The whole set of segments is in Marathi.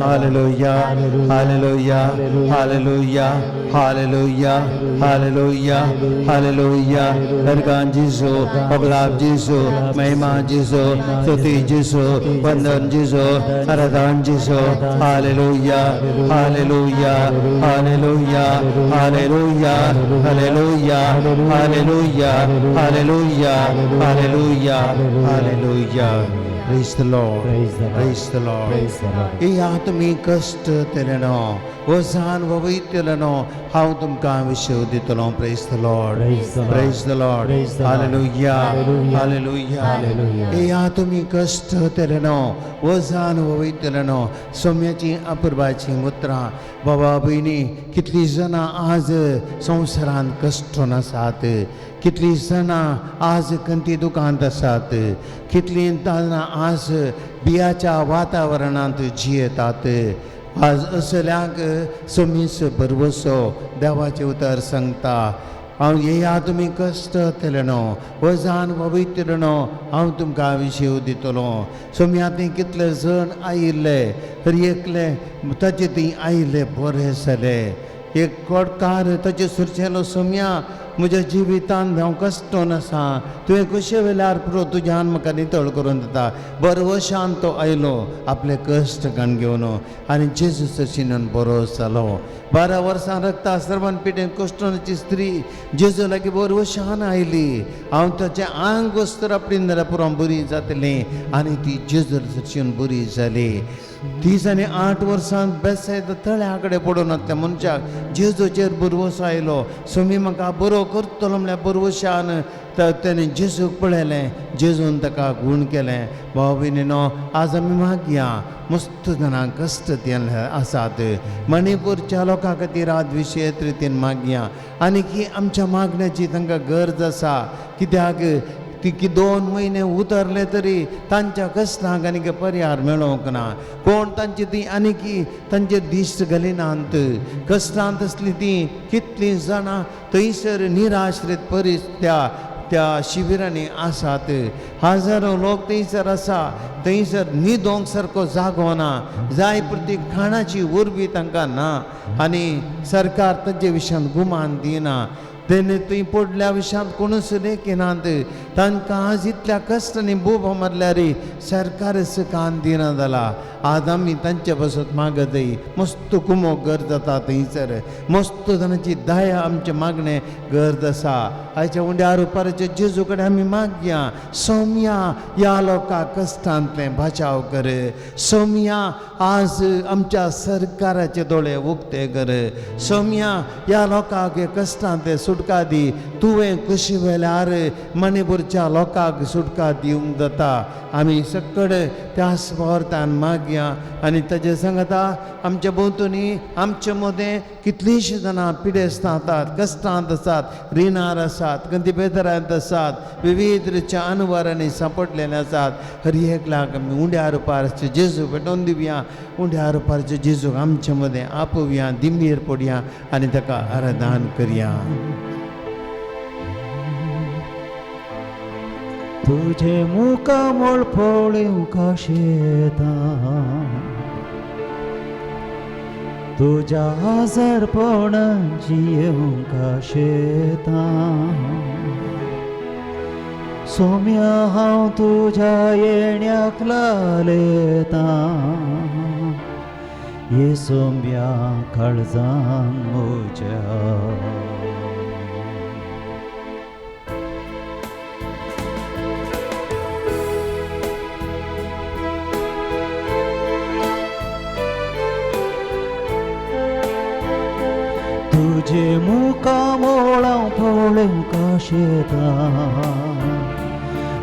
Hallelujah, Hallelujah, Hallelujah, Hallelujah, Hallelujah, Hallelujah. Ergan Jisu, Oglab Jisu, Mehma Jisu, Stuti Jisu, Vandan Jisu, Aradan Jisu. Hallelujah, Hallelujah, Hallelujah, Hallelujah, Hallelujah, Hallelujah, Hallelujah, Hallelujah, Hallelujah. Praise the Lord. Praise the Lord. हे आत्मी कष्ट तेरेनो वसान ववित्यलनो हाउ तुमका विषय दितलो. Praise the Lord. Praise the Lord. Hallelujah. Hallelujah. हे आत्मी कष्ट तेरेनो वसान ववित्यलनो सोम्याची अपूर्वाची मुद्रा बाबा बहिणी कितली जना आज संसारान कष्ट नसात, कितली जना आज कंती दुकानात आसात, कितली जना आज बियाच्या वातावरणात जियेतात. आज असल्याक समीस बरवसो देवाचे उतर सांगता. हांव येया तुमी कश्ट केलेनो वजान ववित्रनो हांव तुमकां विशय दितलो. सोम्याती कितले जण आयिल्ले तरी एकले ताचे ती आयिल्ले बरे जाले. एक कोडकार ताचे सुरचेलो सोम्या म्हज्या जिवितांत हांव कश्टोन आसा, तुवें कशे वेल्यार पुरो तुज्यान म्हाका नितळ करून दिता. बरवशान तो आयलो आपले कश्ट काण घेवन आनी जेजूस चिनून बरो जालो. 12 वर्सां रक्ता सर्वान पिडेन कश्टोनाची स्त्री जेजू लागीं बरवशान आयली. हांव ताचें आंग वस्त्र आपणीन जाल्यार पुरो बरी जातली आनी ती जेजू चिनून बरी जाली. 30 आनी 8 वर्सां बेसायद तळ्या कडेन पडून त्या मनशाक जेजूचेर बरवसो आयलो. सोमी म्हाका बरो करतलो म्हळ्यार बरवशान ताणें जेजूक पळयलें, जेजून ताका गूण केलें. भाव भयणीनो, आज आमी मागया. मस्त जाणां कश्ट आसात. मणिपूरच्या लोकां खातीर आज विशेष रितीन मागया. आनी की आमच्या मागण्याची तांकां गरज आसा. कित्याक ती 2 म्हयने उतरले तरी तांच्या कश्टांक आनी पर्याय मेळोवंक ना. कोण तांची ती आनी की तांचे दिश्ट घालिनात. कश्टांत आसली ती कितलीं जाणां थंयसर निराश्रीत परिस्थित्या त्या शिबिरांनी आसात. हजारो लोक थंयसर आसा. थंयसर न्हिदोंक सारको जागो ना. जाय पुरती खाणाची उर्बी तांकां ना आनी सरकार तांचे विशयान गुमान दिना. तेणे थंय पडल्या विशयान कोणूच लेखिनात. तांकां आज इतल्या कश्टांनी बोब मारल्यार सरकारच कान दिना जाला. आज आमी तांचे पासून मागतय. मस्त कुमोक गरज जाता थंयसर. मस्त जाणांची दया आमचे मागणे गरज आसा. आयच्या उंड्यार उपाराच्या जेजू कडेन आमी मागया. सौम्या ह्या लोकांक कश्टांतले बचाव कर. सौम्या आज आमच्या सरकाराचे दोळे उक्ते कर. सौम्या ह्या लोकांक कश्टांतले सुटका दी. तुवें कशी वेल्यार मणिपूरच्या लोकांक सुटका दिवंक जाता. आमी सकड त्या स्वार्थान मागया. आनी ताचे सांगता आमच्या भोंवतणी आमचे मदें कितलींशीं जाणां पिडेस्तांतात, कश्टांत आसात, रिणार आसात, कंती बेदरांत आसात, विविध रित्या अनवरांनी सांपडलेले आसात. हर एकल्याक आमी उंड्यार उपारचे जेजू भेटोवन दिवया. उंड्यार उपारचे जेजूक आमचे मदें आपोवया, दिमीर पडया आनी ताका आराधन करया. तुझे मुखामोळ पळोवंक शेता, तुझ्या आजारपणाची येवंक शेता. सोम्या हांव तुझ्या येण्याक लालयता. ये सोम्या काळजान म्हज्या. तुझे मुखामोळां पळोवंक शेता,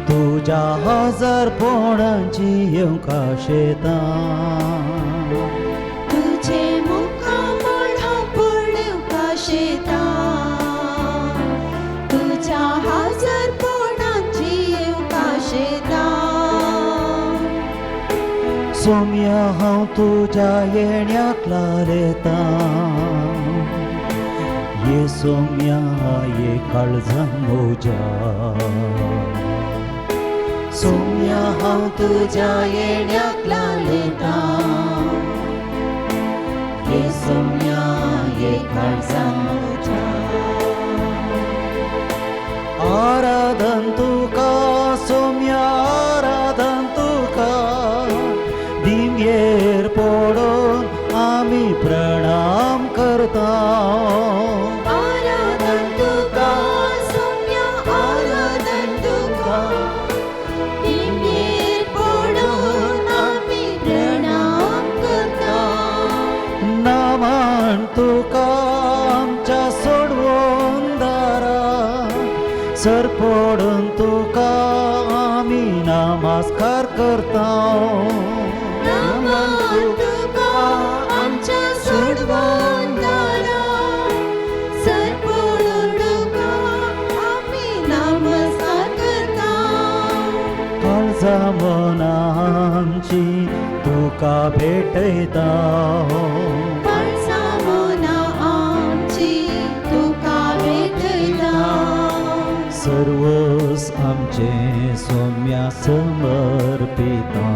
तुझ्या आजारपणाची येवंक शेता. तुझे मुखामोळां पळोवंक शेता, तुझ्या आजारपणाची येवंक शेता. सोम्या हांव तुझ्या येण्याक लालयता. ये सोम्या ये काळजां म्हज्या. सोम्या हांव तुझ्या येण्याक लालयता. काळजां म्हज्या आराधन तुका सोम्या आराधन तुका दिंगेर पडून आमी प्रणाम करता आराधन तुका सौम्या आराधन तुका दिंगेर पडून आमी प्रणाम करता नामान तुका आमच्या सोडवून दारा सर पडून तुका आमी नमस्कार करता नामान तुका आमच्या सोडवून दारा सर पडून तुका आमी नमस्कार करता काळजा मना आमची तुका भेटयता काळजा मना आमची तुका भेटयता सर्वस आमचे सोम्या समर्पिता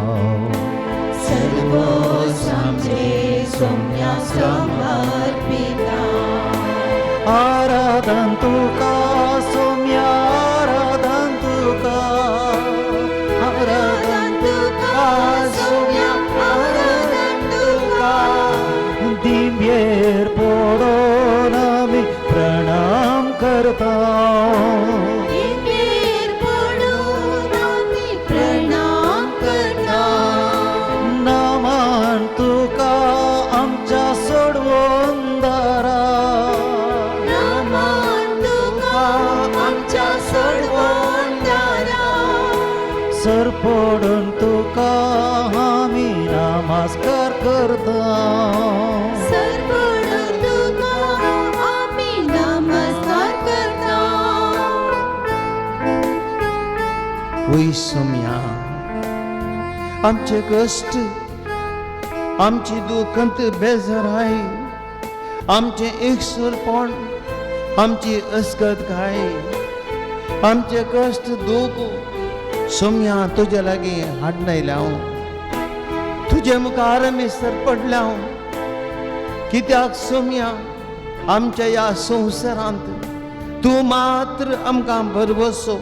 सर्वोस आमचे सौम्या समर्पिता आराधन तुका सोम्या आराधन तुका आराधन तुका सौम्या आराधन तुका दिंबेर पडून आमी प्रणाम करता दिंगेर पडून आमी प्रणाम करता नामान तुका आमच्या सोडवून दारा नामान तुका आमच्या सोडवून दारा सर पडून तुका आमी नमस्कार करता सर पडून तुका आमी नमस्कार करता वै सौम्या आमचे कष्ट आमची दुखंत बेजाराय आमचे एकसुरपण आमची अस्कतकाय आमचे कष्ट दुख सौम्या तुझ्या लागी हाडलायला हांव तुझे मुखार आमी सरपडला हांव कित्याक सौम्या आमच्या ह्या संवसारांत तूं मात्र आमकां भरवसो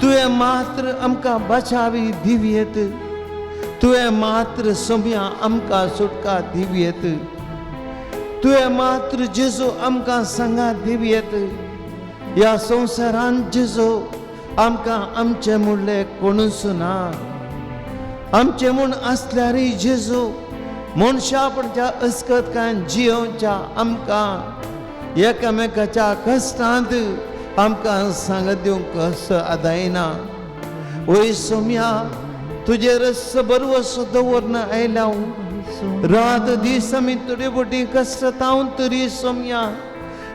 तुवें मात्र आमकां बचावी दिव्येत तुवें मात्र सौम्या आमकां सुटका दिव्येत तुवें मात्र जेजू आमकां सांगात दिव्येत ह्या संवसारांत जेजू आमकां आमचें म्हणलें कोणूच ना आमचें म्हूण आसल्यारय जेजू मनशापणाच्या अस्कतकांत जियोवच्या आमकां एकामेकाच्या कश्टांत आमकां सांगत दिवंक कसो आदायना वय सौम्या तुजेर बरवसो दवरन आयला हांव रात दीस आमी तुजे बोटी कश्ट तावन तरी सौम्या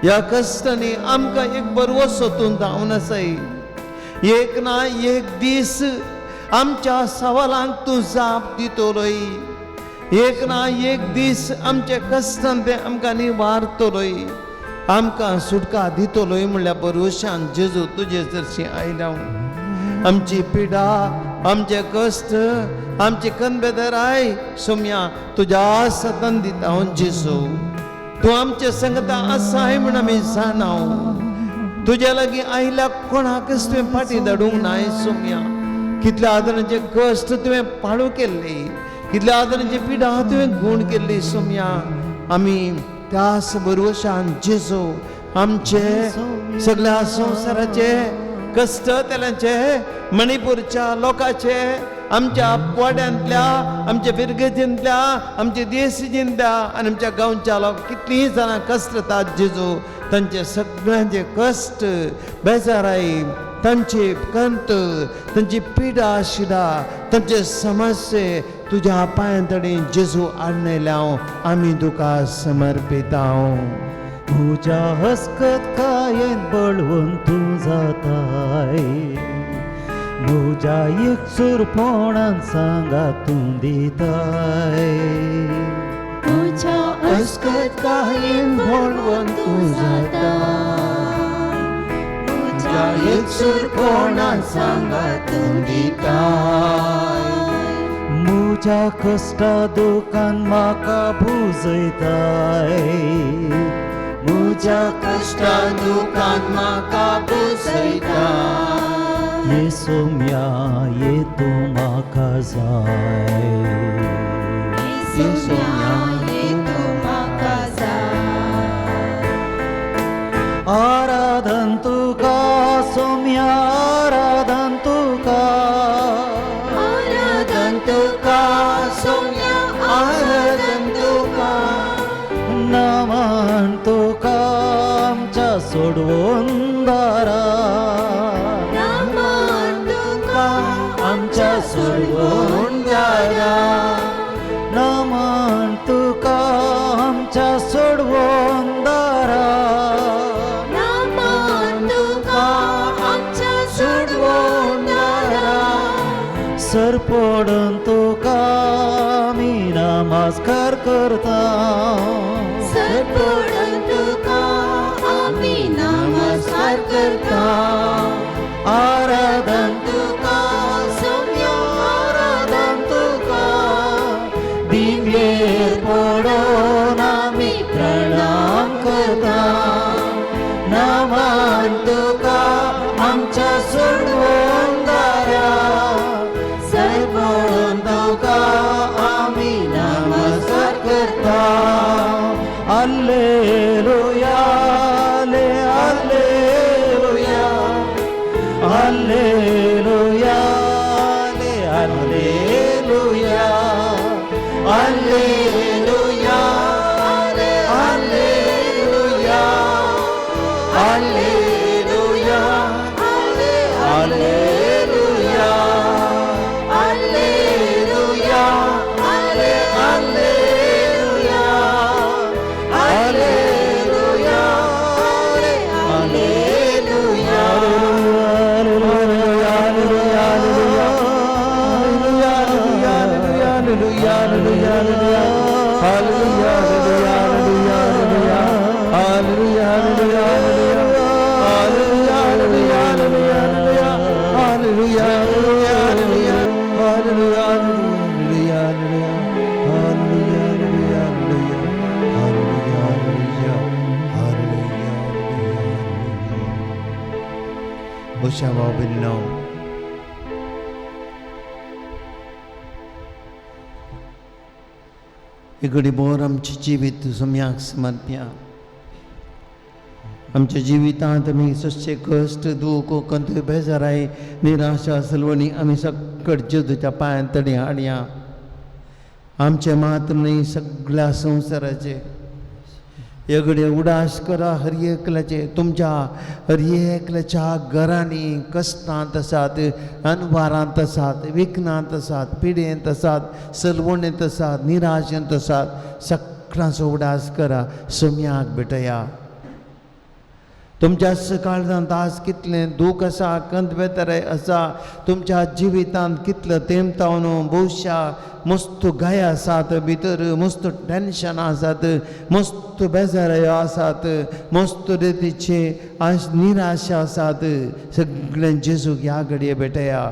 ह्या कश्टांनी आमकां एक बरवसो तूं धांवन आसाय एक ना एक दीस आमच्या सवालांक तूं जाप दितलोय एक ना एक दीस आमचे कश्टांत ते आमकां निवारतलोय आमकां सुटका दितलोय म्हणल्यार भरवशान जेजू तुजे चडशी आयला आमची पिडा आमचे कश्ट आमची कणबेदराय सौम्या तुज्या हातांत दिता हांव जेजू तूं आमचे संगता आसाय म्हण आमी जाणाव तुज्या लागीं आयल्या कोणाकच तुवें फाटीं धाडूंक नाय सौम्या कितल्या आदारांचे कश्ट तुवें पाळू केल्ले कितल्या आदारांची पिडा तुवें गूण केल्ली सौम्या आमी त्याच भरवशान जेजू आमचे सगळ्या संवसाराचे कश्ट तेलांचे मणिपूरच्या लोकांचे आमच्या वाड्यांतल्या आमच्या बिरगेजींतल्या आमच्या देशीजींतल्या आनी आमच्या गांवच्या लोक कितलींय जाणां कश्ट जातात जेजू तांचे सगळ्यांचे कश्ट बेजाराय तांची कंत तांची पिडा शिडा तांचे समस्ये तुज्या पांयां जेजू आडनयल्या आमी तुका समर्पिता तुझ्या हस्कत कायेन बळवून तूं जाताय म्हज्या एकसुरपणान सांगा तूं दिताय तुझ्या अस्कत कायेन बळवून तूं जाता तुझ्या एकसुरपणान सांगा तूं दिताय म्हज्या कश्टा दुखान म्हाका बुजयताय म्हज्या कष्टा दुखांत म्हाका बुसयता ये सोम्या ये तूं म्हाका जाय सोम्या ये तूं म्हाका जाय आराधन तुका सोम्या आराधन तुका आराधन तुका सोम्या आराधन तुका नमन तुका आमच्या सोडवून दारा नमन तुका आमच्या सोडवून दारा नमन तुका आमच्या सोडवून दारा नमन तुका आमच्या सोडवून दारा सर पडून तुका आमी नमस्कार करता सर पडून तुका आमी नमस्कार करता आराधन तुका सोम्या आराधन तुका दिव्येर पडून आमी प्रणाम करता नमन तुका आमच्या सोडवून दारा सर पडून तुका आमी नमस्कार करता Alleluia, Alleluia, Alleluia, Alleluia, Alleluia, Alleluia, Alleluia, Alleluia, Alleluia, Shall all be known. इकडे बोर आमचे जिवीत सम्याक समर्प्या आमच्या जिवितांत आमी सश्चे कश्ट दूख कंत बेजाराय निराशा सलवणी आमी सकट जेजूच्या पांयां तडी हाडया आमचे मात्र न्ही सगळ्या संवसाराचे एगडे उडास करा हर एकल्याचे तुमच्या हर एकल्याच्या घरांनी कश्टांत आसात अनवारांत आसात विघ्नांत आसात पिडेंत आसात सलवणेंत आसात निराशेंत आसात सगळ्यांचो उडास करा सोम्याक भेटया तुमच्या काळजांत आज कितलें दूख आसा कंत बेताराय आसा तुमच्या जिवितांत कितलो तेमतावन भोवशा मस्त गाय आसात भितर मस्त टेन्शनां आसात मस्त बेजारायो आसात मस्त रितीचे निराशा आसात सगळें जेजूक ह्या घडये भेटया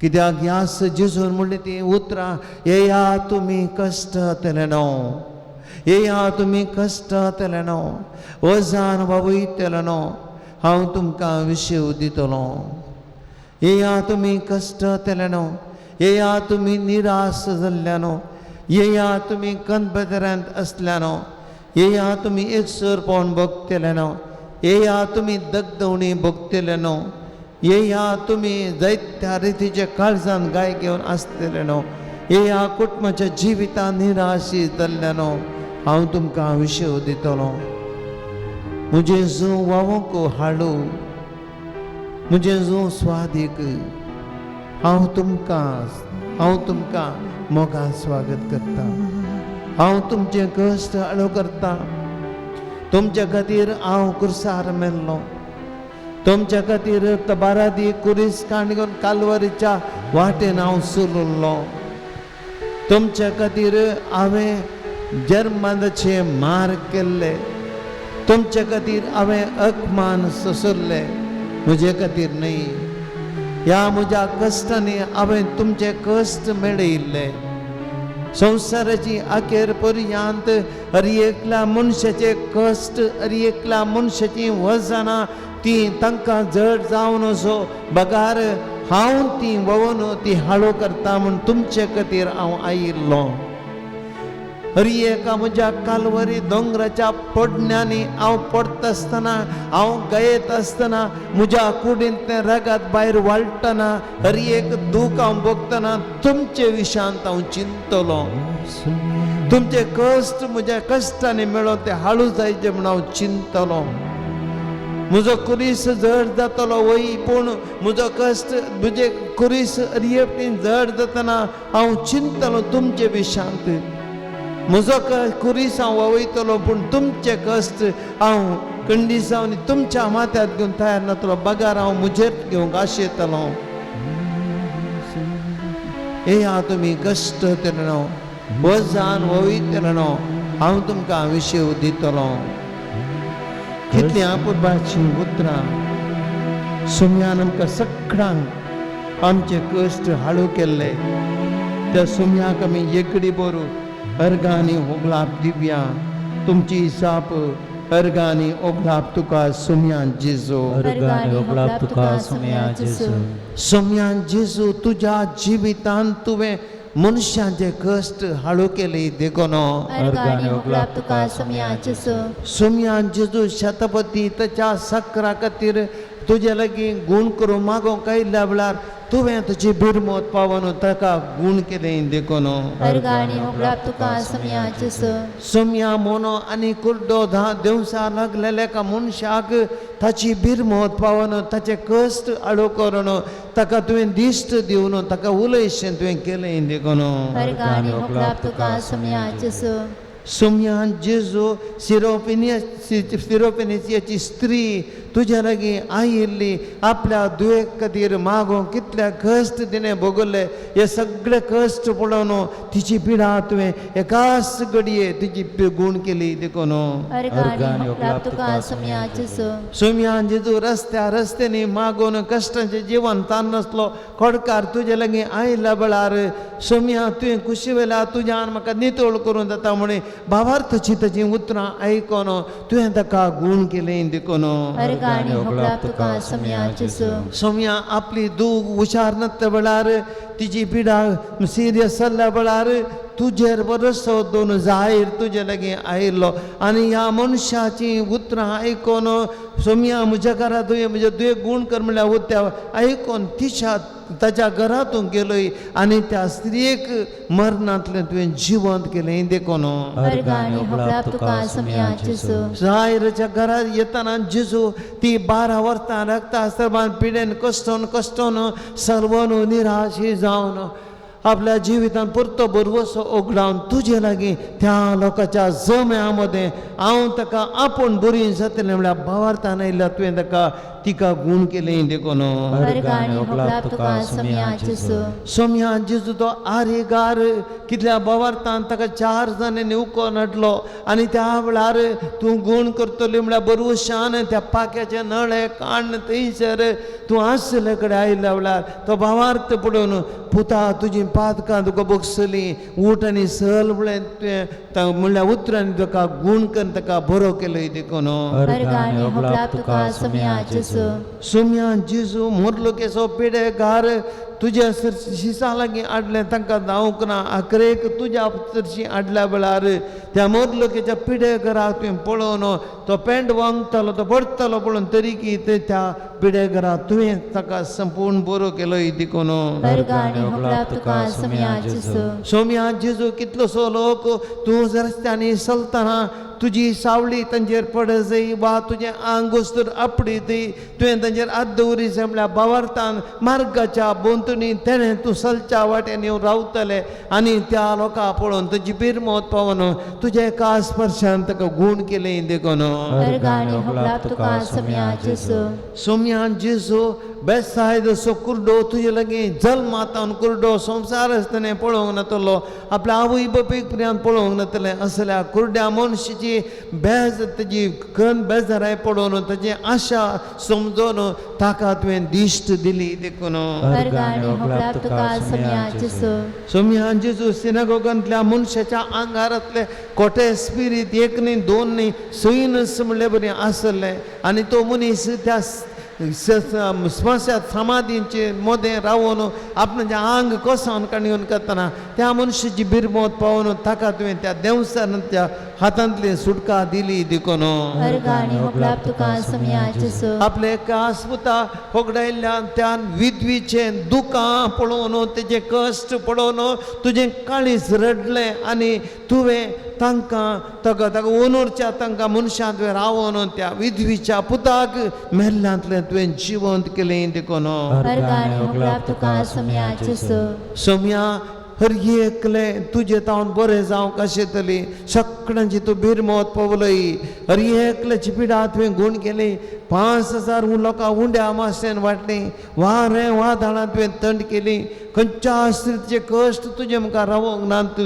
कित्याक ह्या जेजून म्हणलें ती उतरां येया तुमी कश्ट तेलेनो येया तुमी कश्ट तेलेनो वजान वयतलेनो हांव तुमकां विशेव दितलो येया तुमी कश्ट तेलेनो येया तुमी निराश जाल्ल्यानो येया तुमी कणभेदरांत असल्यानो येया तुमी एकसर पळोवन भोगतलेनो येया तुमी दगदवणी भोगतलेनो येया तुमी जायत्या रितीचे काळजान गाय घेवन आसतलेनो येया कुटुंबाच्या जिवितांत निराशीत जाल्ल्यानो हांव तुमकां विशेव दितलो मुझे जो वावोंक हाडू मुझे जो स्वादीक हांव तुमकां मोगान स्वागत करता हांव तुमचे कश्ट हाडू करता तुमच्या खातीर हांव कुर्सार मेल्लो तुमच्या खातीर तबारादी कुरीस काणगोन कालवारीच्या वाटेन हांव चलुल्लो तुमच्या खातीर हांवें जर्मनाचे मार केल्ले तुमच्या खातीर हांवें अपमान सोसले म्हजे खातीर न्ही ह्या म्हज्या कश्टांनी हांवें तुमचे कश्ट मेळयिल्ले संसाराची अखेर पर्यंत अरे एकल्या मनशाचे कष्ट अरे एकल्या मनशाची वजना ती तांकां जड जावन असो बगार हांव ती वोवन ती हाळो करता म्हूण तुमचे खातीर हांव आयिल्लो अरे एका म्हज्या कालवरी दोंगराच्या पडण्यांनी हांव पडता आसतना हांव गयेत आसतना म्हज्या कुडींत तें रगत भायर वाळटना अरे एक दूख हांव भोगतना तुमचे विशांत हांव चिंतलो तुमचे कश्ट म्हज्या कश्टांनी मेळो ते हाळू जायचे म्हूण हांव चिंतलो म्हजो कुरीस जड जातलो वय पूण म्हजो कश्ट म्हजे कुरीस अरियेपटीन जड जातना हांव चिंतलो तुमचे विशांत म्हजो कुरीस हांव वयतलो पूण तुमचे कश्ट हांव कंडिसांनी तुमच्या माथ्यांत घेवन तयार नातलो बगार हांव म्हजेर घेवंक आशेतलो हे हांव तुमी कश्ट तेरणो वजान वयतलो हांव तुमकां विशय दितलो कितल्या पुरबाची उतरां सुम्यान आमकां सगळ्यांक आमचे कश्ट हाळू केल्ले त्या सुम्याक आमी एकडी बरो अर्गांनी ओगलाप दिवया तुमची साप अर्गांनी ओगलाप तुका सुम्यान जेजू अर्गांनी ओगलाप तुका सुम्या जेजू सुम्यान जेजू तुज्या जिवितांत तुवें मनशांचे कश्ट हाळू केले देखून अर्गांनी ओगलाप तुका सुम्या जेजू सुम्यान जेजू शतपती ताच्या सक्रा खातीर तुजे लागीं गूण करूं मागोवंक आयिल्ल्या वेळार तुवें तुजी बिरमोत पावन ताका गूण केलें देखून अर्गांनी ओगलाप तुका सुम्या जेजू सुम्या मोनो आनी कुर्डो देवसा लागलेल्या एका मनशाक ताची बिरमोत पावन ताचे कश्ट हाळू करून ताका तुवें दिश्ट दिवन ताका उलयशें तुवें केलें देखून अर्गांनी ओगलाप तुका सुम्या जेजू सुम्यान जेजू सिरोपेनियाची स्त्री तुज्या लागीं आयिल्ली आपल्या दुये खातीर मागोवंक कितल्या कश्ट तिणें भोगले हे सगळे कश्ट पळोवन तिची पिडा तुवें एकाच घडये तिची गूण केली देखून अर्गांनी ओगलाप तुका सुम्या जेजू सुम्यान जेजू रस्त्यांनी मागून कश्टाचें जिवन ताण नासलो खोडकार तुजे लागीं आयिल्ल्या वेळार सुम्या तुवें कुशी वेल्यार तुज्यान म्हाका नितळ करूं जाता म्हणे भावार्थाची ताची उतरां आयकोन तुवें ताका गूण केलें देखून अर्गांनी ओगलाप तुका सुम्या जेजू सुम्या आपली दूख हुशार नासल्या वेळार तिची पिडा सिरियस जाल्ल्या वेळार तुजेर बरोसो दोन जाहीर तुजे लागीं आयिल्लो आनी ह्या मनशाची उतरां आयकोन सुम्या म्हज्या घरा म्हणजे तुवें गूण कर म्हणल्यार उत्या आयकोन तिच्या ताच्या घरांतून गेलोय आनी त्या स्त्रियेक मरणांतलें तुवें जिवंत केलें देखून अर्गांनी ओगलाप तुका सुम्या जेजू जायराच्या घरांत येतना जेजू ती 12 वर्सां रगता आसतना पिडेन कश्टोन सर्वन निराशी जावन आपल्या जिवितांत परतो बरवसो ओगडावन तुजे लागीं त्या लोकांच्या जम्या मदें हांव ताका आपूण बरी जातलें म्हणल्यार भावार्थान आयिल्ल्या तुवें ताका तिका गूण केलें देखून अर्गांनी ओगलाप तुका सुम्या जेजू सुम्या जेजू तो आरेगार कितल्या भावार्थान ताका 4 जाणांनी उकोन हाडलो आनी त्या वेळार तूं गूण करतली म्हणल्यार बरवशान त्या पाक्याचे नळे काण थंयसर तूं आसले कडेन आयिल्ल्या वेळार तो भावार्थ पळोवन पुता तुजी पातकां तुका बगसली ऊठ आनी सल म्हळें म्हणल्यार उतरांनी ताका गूण करून ताका बरो केलो देखून अर्गांनी ओगलाप तुका सुम्या जेजू सुम्या जेजू मोरलो केसो पिडेगार तुज्या शिसा लागीं हाडलें तांकां धांवूंक ना आखरेक तुज्या चरशी हाडल्या वेळार त्या मोरलोकेच्या पिडेघराक तुवें पळोवन तो पेंड वांगतालो तो पडटालो पळोवन तरी की त्या पिडेघराक तुवें ताका संपूर्ण बरो केलो देखून अर्गांनी ओगलाप तुका सुम्या जेजू सुम्या जेजू कितलोसो लोक तूं रस्त्यांनी चलतना तुजी सावळी तांचेर पडत जाय वा तुजें आंग घुसतर आपडीत तुवें तांचेर हात दवरीत म्हळ्यार भावार्थान मार्गाच्या बोंतुनी तेणें तूं चलच्या वाटेन येवन रावतलें आनी त्या लोकां पळोवन तुजी बिरमोत पावन तुज्या एका स्पर्शान ताका गूण केलें देखून अर्गांनी ओगलाप तुका सुम्या जेजू सुम्या जेजू बेसायद असो कुर्डो तुजे लागीं जल्मातावन कुर्डो संवसार आसतना पळोवंक नातलो आपल्या आवय बापायक पर्यंत पळोवंक नातलें असल्या कुर्ड्या मनशाची तेजी बेज तेजी कण बेजाराय पडोवन तेजी आशा समजोन ताका तुवें दिश्ट दिली देखून अर्गाणी होगला तुका सम्या जेसू सोम्या जेजू सिनागोगांतल्या मनशाच्या आंगारांतले कोटे स्पिरीट एक न्ही दोन न्ही सैनस म्हणले बरें आसले आनी तो मनीस त्या स्मशात समाधींचे मोदें रावून आपणाचें आंग कोसोन काडून करतना त्या मनशाची बिरमोत पावून ताका तुवें त्या देवसानाच्या हातांतली सुटका दिली देखून अर्गाणी होगला तुका सम्या जेसू आपले कास्पुता होगडायल्ल्या त्या विधवीचें दुकां पळोवन तेजे कश्ट पळोवन तुजें काळीज रडलें आनी तुवें तांकां ताका ओनूरच्या तांकां मनशां तुवें रावोन त्या विधवीच्या पुताक मेल्ल्यांतलें तुवें जिवंत केलें देखून अर्गाणी होगला तुका सम्या जेसू सोम्या हर एकले तुजे तावन बरें जावं कशें तरी सगळ्यांची तूं बिरमोत पवलय हर एकल्याची पिडा तुवें गूण केली 5,000 लोकां उंड्या माशेन वाटली वारें वादळां तुवें थंड केली खंयच्या स्त्रीचे कश्ट तुजे मुखार रावोंक नात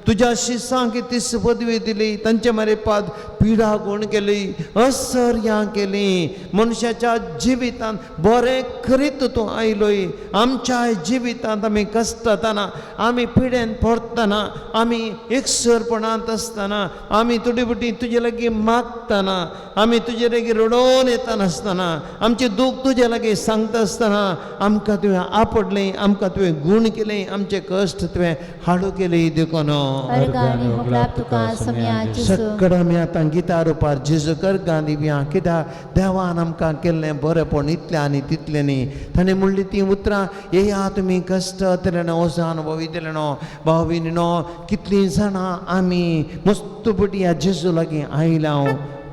तुज्या शिसांक तीस पदवी दिली तांचे मारेपाद पिडा गूण केली असर्यां केली मनशाच्या जिवितांत बरें करीत तूं आयलोय आमच्या जिवितांत आमी कश्टातना आमी पिडेन पडटना आमी एकसरपणांत आसतना आमी तुडी तुजे लागीं मागतना आमी तुजे लागीं रडोवन येता आसतना आमचें दूख तुजे लागीं सांगता आसतना आमकां तुवें आपडलें आमकां तुवें गूण केलें आमचे कश्ट तुवें हाडू केलें देखून अर्गाणी होगला तुका सम्या जेसू सगळं आमी आतां गिता रुपार जेजू करगां दिवया कित्याक देवान आमकां केल्लें बरेंपण इतलें आनी तितलें न्ही ताणें म्हणली तीं उतरां येया तुमी कश्ट तेणें ओझ अनुभवितलें न्हू भाव भयणीनो कितलीं जाणां आमी मस्त पटी ह्या जेजू लागीं आयल्या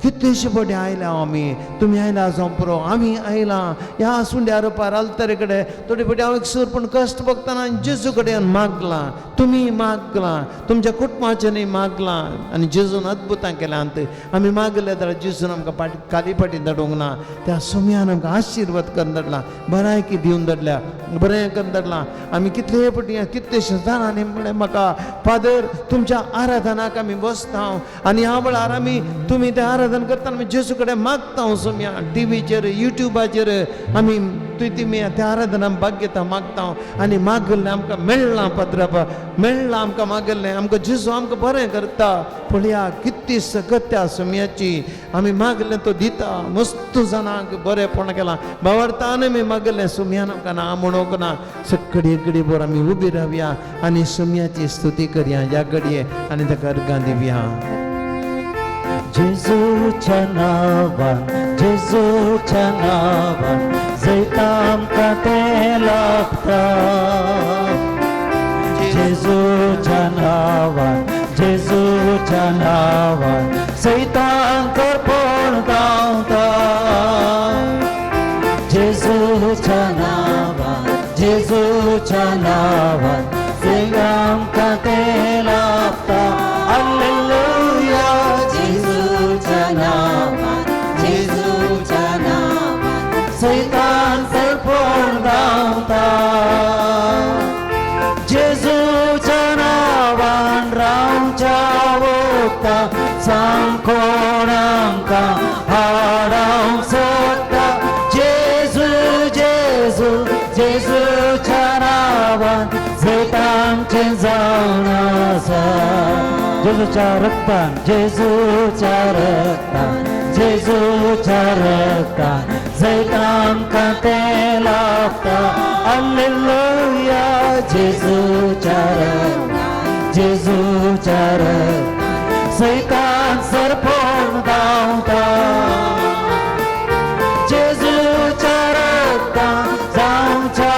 कितलेशे बडे आयल्या आमी तुमी आयला जावं पुरो आमी आयला ह्या सुंड्या रुपार अल्तरे कडेन थोडे फावटी हांव एक पूण कश्ट भोगतना जेजू कडेन मागलां तुमी मागलां तुमच्या कुटुंबाच्यांनी मागलां आनी जेजून अद्भुतां केल्यांत आमी मागले जाल्यार जेजून आमकां खाली फाटी धाडूंक ना त्या सुमयान आमकां आशिर्वाद करून धाडला बरायकी दिवन धाडल्या बरें करून धाडलां आमी कितले फाटी कितलेशे जाणांनी म्हणलें म्हाका फादर तुमच्या आराधनाक आमी बसता आनी ह्या वेळार आमी तुमी त्या आराधन करतना जेजू कडेन मागता सुमया टीव्हीचेर युट्यूबाचेर आमी तुमी त्या आराधना भाग घेता मागता आनी मागल्लें आमकां मेळ्ळां पात्रापा मेळ्ळां आमकां मागल्लें आमकां जेजू आमकां बरें करता पळया कितली सकत त्या सुमयाची आमी मागलें तो दिता मस्त जाणांक बरेंपण केलां भावार्थान आमी मागल्लें सुमयान आमकां ना म्हणूंक ना सगळी घडीभर आमी उबी रावया आनी सुमयाची स्तुती करया ह्या घडये आनी ताका अर्गां दिवया जेजूच्या नांवान जेजूच्या नांवान जैताम तें लागता जेजूच्या नांवान जेजूच्या नांवान सैतान करपण गावता जेजूच्या नांवान जेजूच्या नांवान जैताम तें लागता हालेलुया जेजूच्या नांवान जेजूच्या नांवान सैतान करपण गावता जेजूच्या नांवान रावच्या वोगता सांग कोणांका हाडांक सोदता जेजू जेजू जेजूच्या नांवान सैतानचें जावन आसा जेजूच्या रक्तान जेजूच्या रक्तान जेजूच्या रक्तान सैतानका तें लागता हालेलुया जेजूच्या रक्तान जेजूच्या रक्तान सैतान सरपण गावता जेजूच्या रक्तान जावच्या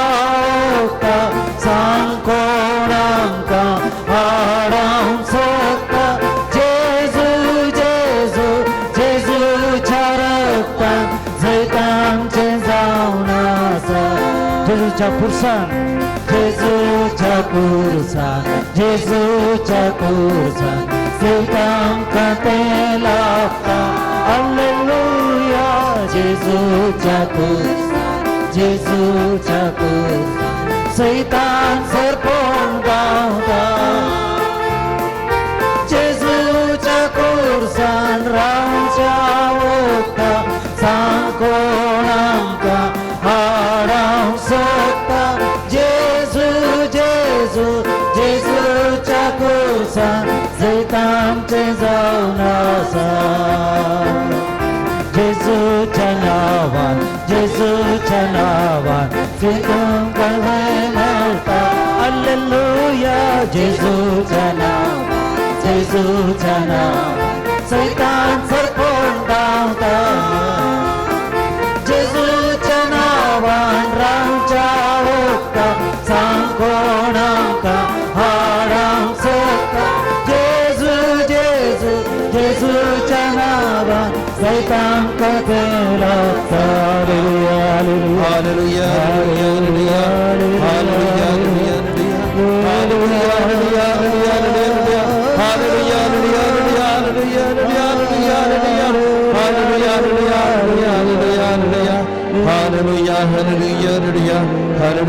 ओगता सांग कोणांका हाडांक सोदता जेजू जेजू जेजूच्या रक्तान सैतानचें जावन आसा जेजूच्या पुरसां जेजूच्या कुर्सां जेजूच्या कुर्सां सैतानका तें लागता हालेलुया जेजूच्या कुर्सां जेजूच्या कुर्सां सैतान सरपण गावता जेजूच्या कुर्सां कुर्सान रावच्या ओका सांकोणांका हाडांक सोदता जेजू जेजू जेजूच्या कुर्सान जैतांचे जावन आसा जेजूच्या नांवान जेजूच्या नांवान तुमकां मेळटा हालेलुया जेजूच्या नांवान जेजूच्या नांवान सैतान सरकोन धांवता जेजूच्या नांवान रावच्या ओका सांकोणांका हाडांक सोदता जेजू जेजू जेजूच्या नांवान सैतांका मेळटा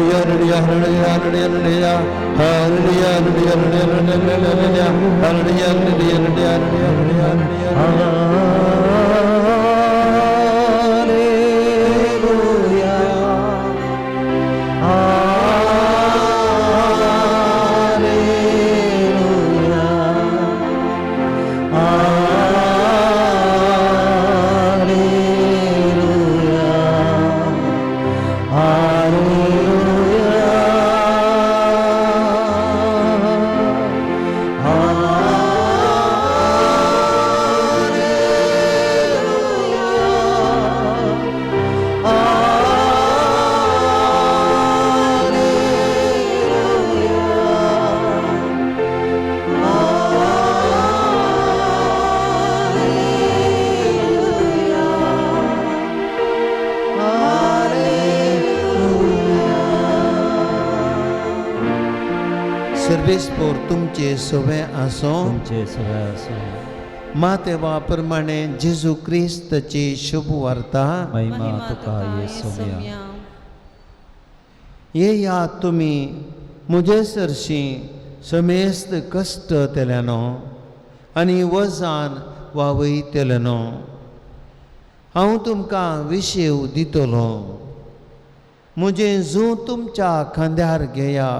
Hallelujah, hallelujah, hallelujah, सर्वेस पोर तुमचे सोवे आसो तुमचे सगळे असो मातेवा प्रमाणे जेजू क्रिस्तची शुभ वार्ता महिमा तुका येसुया ये या तुम्ही मुझे सरशी समेस्त कष्ट तेल्यानो आणि वजान वावयतेल्यानो हांव तुमकां विशेव दितलो मुझे जू तुमच्या खांद्यार घेया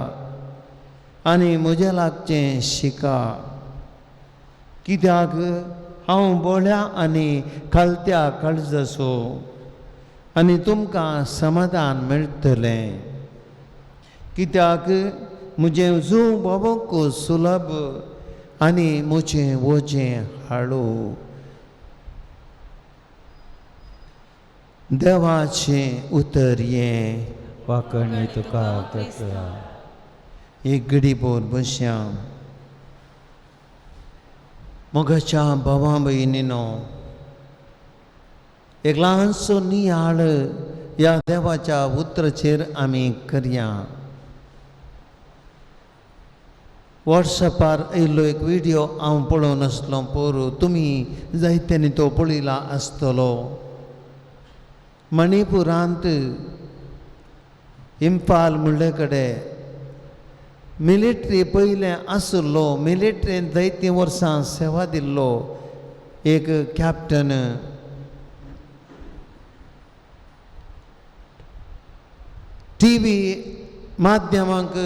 आनी म्हजे लागचें शिका कित्याक हांव बोळ्या आनी खालत्या काळजाचो आनी तुमकां समाधान मेळटलें कित्याक म्हजें जू बोबोंक सुलभ आनी म्हजें वजें हाळू देवाचें उतर हें वाकणी तुका तत्या एक घडी बोर बसया मोगाच्या भावा भयणीनो एक ल्हानसो नियाळ ह्या देवाच्या उतराचेर आमी करया वॉट्सॅपार आयिल्लो एक व्हिडिओ हांव पळोवन आसलो पोरू तुमी जायत्यांनी तो पळयला आसतलो मणिपुरांत इम्फाल म्हणले कडेन मिलिटरी पयलें आसलो मिलिटरीन जायतीं वर्सां सेवा दिल्लो एक कॅप्टन टीव्ही माध्यमांक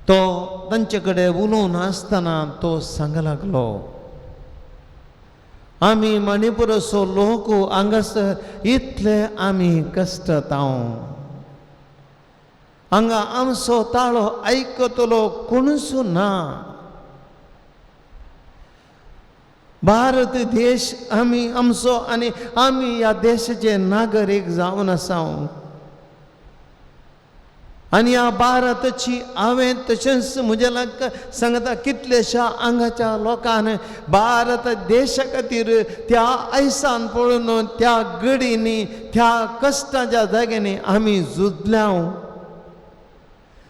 तो तांचे कडेन उलोवन आसतना तो सांगूंक लागलो आमी मणिपुराचो लोक हांगासर इतले आमी कश्टातांव हांगा आमचो ताळो आयकतलो कोणूच ना भारत देश आमी आमचो आनी आमी ह्या देशाचे नागरीक जावन आसा आनी ह्या भारताची हांवें तशेंच म्हज्या लागता सांगता कितलेशा हांगाच्या लोकांनी भारत देशा खातीर त्या आयसान पळोवन त्या घडींनी त्या कश्टाच्या जाग्यांनी आमी झुजल्या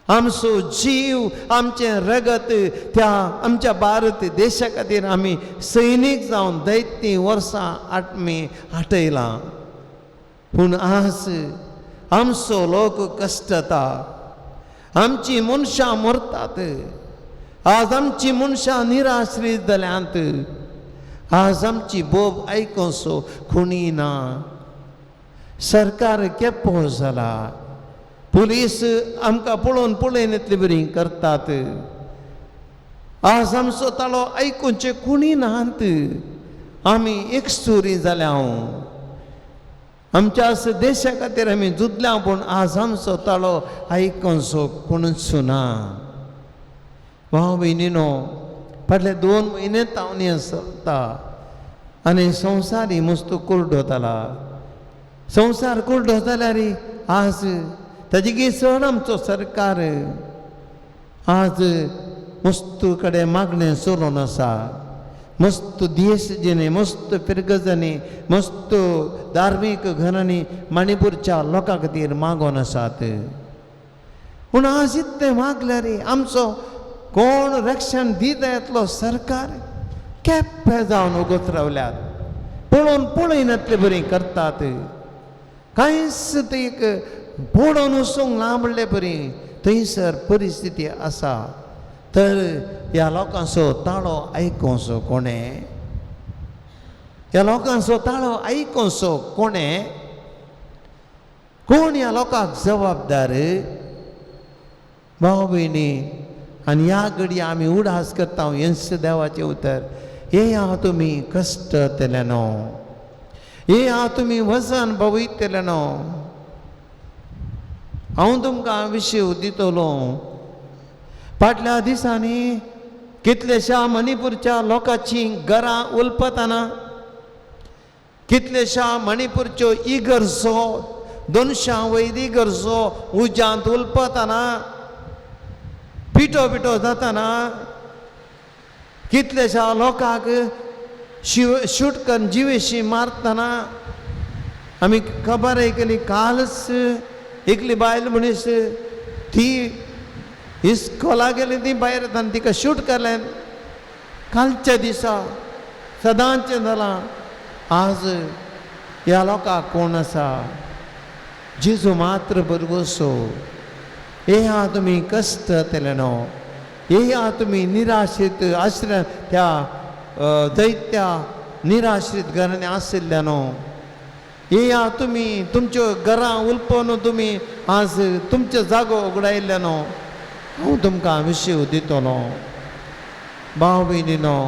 आमचो जीव आमचें रगत त्या आमच्या भारत देशा खातीर आमी सैनीक जावन दैतीं वर्सां आमी आटयलां पूण आज आमचो लोक कश्टता आमची मनशां मरतात आज आमची मनशां निराश्रीत जाल्यांत आज आमची बोब आयकोसो खुणी ना सरकार केप्पो जाला पुलीस आमकां पळोवन पळयन इतली बरी करतात आज आमचो ताळो आयकुचे कुणी नात आमी एकसुरी जाल्या आमच्या देशा खातीर आमी झुजल्या पूण आज आमचो ताळो आयकोसो कोणूच ना भाव भयणीनो फाटले 2 म्हयने तावनी चलता आनी संवसार ही मस्त कुर्डो जाला संवसार कुर्डो जाल्यार आज ताजे चड आमचो सरकार आज मस्त कडेन मागणें चलोवन आसा मस्त देशजेनी मस्त पिरगजांनी मस्त धार्मीक घरांनी मणिपूरच्या लोकां खातीर मागोन आसात पूण आज इतलें मागल्यार आमचो कोण रक्षण दिता येतलो सरकार केप्पे जावन उगोत रावल्यात पळोवन पळयन इतले बरी करतात कांयच ते एक पळोवन वचूंक ना म्हणले बरी थंयसर परिस्थिती आसा तर ह्या लोकांचो ताळो आयकोसो कोणें ह्या लोकांचो ताळो आयकोसो कोणें कोण ह्या लोकांक जबाबदार भाव भयणी आनी ह्या घडये आमी उडास करता हेंच देवाचें उतर हे हांव तुमी कश्ट केले न्हू हे हांव तुमी वजन भोगयतले न्हू हांव तुमकां विशय दितलो फाटल्या दिसांनी कितलेशा मणिपूरच्या लोकांची घरां उलपतना कितलेशा मणिपूरच्यो इगर्जो 200 वयर इगर्जो उज्यांत उलपतना पिटो पिटो जातना कितलेशा लोकांक शूट करून जिवेशी मारतना आमी खबर आयकली कालच एकली बायल मनीस ती इस्कोला गेली ती भायर येताना तिका शूट केलें कालच्या दिसा सदांचें जालां आज ह्या लोकांक कोण आसा जेजू मात्र बरगोसो हे हा तुमी कश्ट केले न्हू हे हा तुमी निराश्रीत आश्रय त्या दैत्या निराश्रीत घरांनी आशिल्ल्या न्हू हे हा तुमी तुमच्यो घरां उलपोवन तुमी आज तुमचो जागो उगडायल्ले न्हू हांव तुमकां विशय दितलो भाव भयणीनो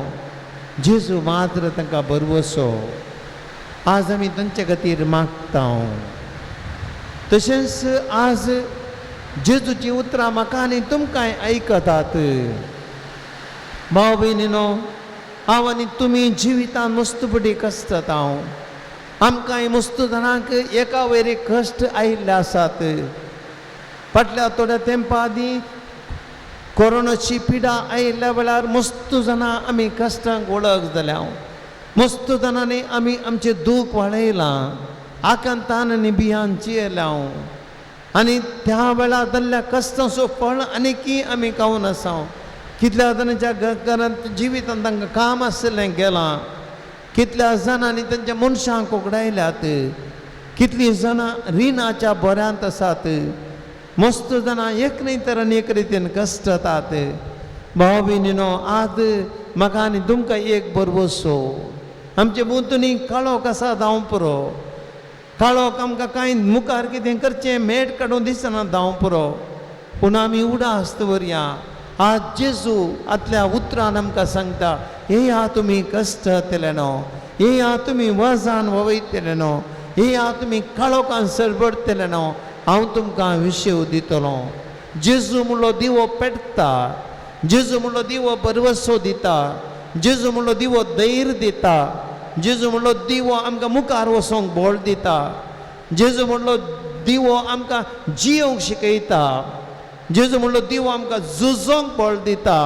जेजू मात्र तांकां बरवसो आज आमी तांचे खातीर मागता तशेंच आज जेजूची उतरां म्हाका आनी तुमकांय आयकतात भाव भयणीनो हांव आनी तुमी जिवितांत मस्तपटी कश्टात आमकांय मस्त जाणांक एका वयर एक कश्ट आयिल्ले आसात फाटल्या थोड्या तेंपा आदीं कोरोनाची पिडा आयिल्ल्या वेळार मस्त जाणां आमी कश्टांक वळख जाल्या मस्त जाणांनी आमी आमचें दूख वाडयलां आकांतान आनी भियान जियेल्या आनी त्या वेळार जाल्ल्या कश्टांचो फळ आनीकय आमी खावन आसा कितल्या जाणांच्या घरांत जिवितांत तांकां काम आसलें गेलां कितल्या जाणांनी तांच्या मनशांक उगडायल्यात कितलीं जाणां रिणाच्या बऱ्यांत आसात मस्त जाणां एक न्ही तर आनी एक रितीन कश्टातात भाव भयणीनो आज म्हाका आनी तुमकां एक बरवसो आमचे बुतुनी काळोख आसा जावं पुरो काळोख आमकां कांय मुखार कितें करचें मेट काडून दिसना जावं पुरो पूण आमी उडास दवरया आज जेजू आतल्या उतरान आमकां सांगता हे हा तुमी कश्ट केले न्हू हे हा तुमी वजान वयतले न्हू हे हा तुमी काळोखान सरबडतले न्हू हांव तुमकां विशय दितलो जेजू म्हणलो दिवो पेटता जेजू म्हणलो दिवो बरवसो दिता जेजू म्हणलो दिवो धैर्य दिता जेजू म्हणलो दिवो आमकां मुखार वचोंक बळ दिता जेजू म्हणलो दिवो आमकां जियोंक शिकयता जेजू म्हणलो दिवो आमकां झुजोंक बळ दिता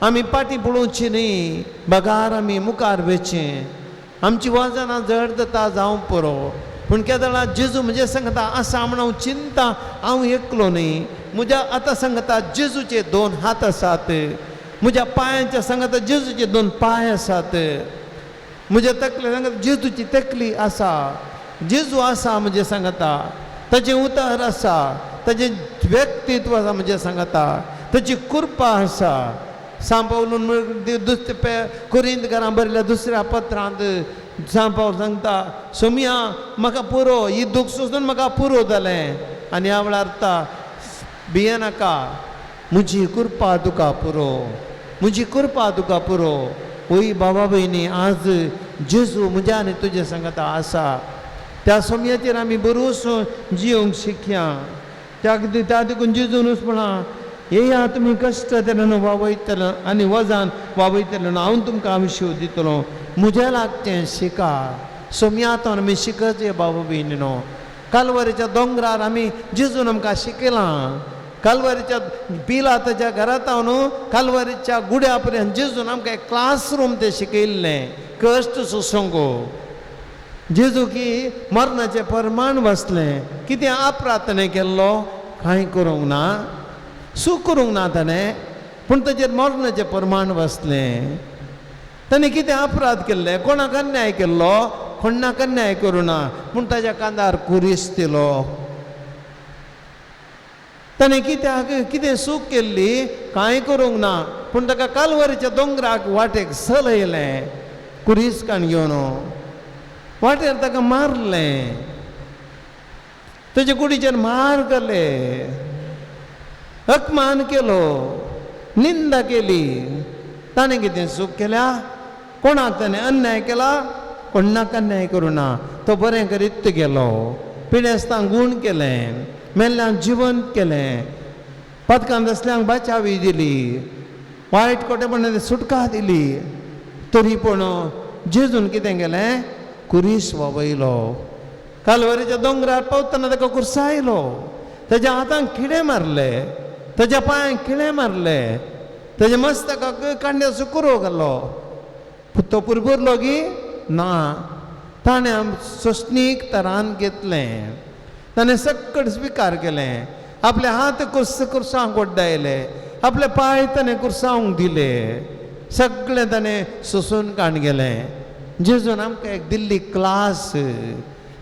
आमी फाटीं पळोवची न्ही बगार आमी मुखार वचचें आमची वजनां जड जाता जावं पुरो पूण केदळा जेजू म्हणजे सांगता आसा म्हण हांव चिंता हांव एकलो न्ही म्हज्या आतां सांगता जेजूचे 2 हात आसात म्हज्या पांयांच्या सांगता जेजूचे 2 पांय आसात म्हज्या तकले सांगता जेजूची तकली आसा जेजू आसा म्हणजे सांगता ताचें उतर आसा ताचें व्यक्तित्व आसा म्हणजे सांगता ताची कृपा आसा सांपावलून कुरिंद घरां भरल्या दुसऱ्या पत्रांत सांपावल सांगता सोमिया म्हाका पुरो ही दूख सोसून म्हाका पुरो जालें आनी ह्या वेळार भियेनाका म्हजी कृपा तुका पुरो म्हजी कृपा तुका पुरो ओय बाबा भयणी आज जेजू म्हज्या आनी तुजे सांगता आसा त्या सोमयाचेर आमी बरोवसून जियोंक शिकया त्या देखून जेजूनच म्हणा येया तुमी कश्ट तेन्ना वावयतलो आनी वजान वावयतलो हांव तुमकां आयुश्य दितलो म्हज्या लागचें शिका सोमयातून आमी शिकचे बाबा भयणीनो कालवारीच्या दोंगरार आमी जेजून आमकां शिकयलां कालवारीच्या पिलाताच्या घरांत हांव न्हू कालवारीच्या गुड्या पर्यंत जेजून आमकां एक क्लासरूम ते शिकयल्लें कश्ट सोसूंक जेजू की मरणाचें परमाण बसलें कितें अपराध ताणें केल्लो कांय करूंक ना सूख करूंक ना ताणें पूण ताचेर मरणाचें परमाण बसलें ताणें कितें अपराध केल्ले कोणाक अन्याय केल्लो कोणाक अन्याय करूं ना पूण ताच्या कांदार कुरीस दिलो ताणें कितें सूख केल्ली कांय करूंक ना पूण ताका कालवारीच्या दोंगराक वाटेक चलयलें कुरीस काण घेवन वाटेर ताका मारलें ताचे कुडीचेर मार केले अपमान केलो निंदा केली ताणें कितें सूख केल्या कोणाक ताणें अन्याय केला कोणाक अन्याय करूं ना तो बरें करीत गेलो पिडेस्तांक गूण केलें मेल्ल्यांक जिवंत केलें पदकांत असल्यांक बाचावी दिली वायट कोटेपणाची सुटका दिली तरी पूण जेजून कितें केलें कुरीस वावयलो कालवारीच्या दोंगरार पावतना ताका कुरसायलो ताच्या हातांक किडे मारले ताच्या पांयांक किडे मारले ताच्या मस्तकाक कांड्याचो कुरो घालो तो पुरपुरलो की ना ताणें सोंसणीक तरान घेतलें ताणें सक्कड स्विकार केलें आपले हात कुरसांक ओड्डायले आपले पांय ताणें कुरसांक दिले सगळें ताणें सोंसून काण गेलें जेजून आमकां एक दिल्ली क्लास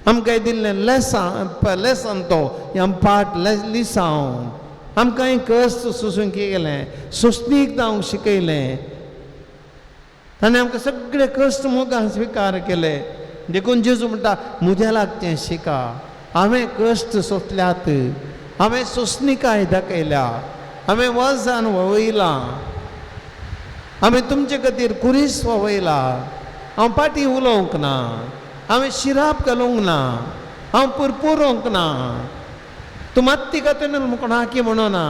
आमकां एक दिल्लें लेसन तो आमकां पाठ लिसांव आमकां एक कश्ट सोंसून केलें सोंसणीक जावंक शिकयलें ताणें आमकां सगळे कश्ट मोगान स्विकार केले देखून जेजू म्हणटा म्हज्या लागचें शिका हांवें कश्ट सोंसल्यात हांवें सोंसणीकाय दाखयल्या हांवें वजान ववयलां हांवें तुमचे खातीर कुरीस ववयला हांव पाटी उलोवंक ना हांवें शिराप घालूंक ना हांव पुरपुरोंक ना तूं मात्ती कातून कोणाकी म्हणना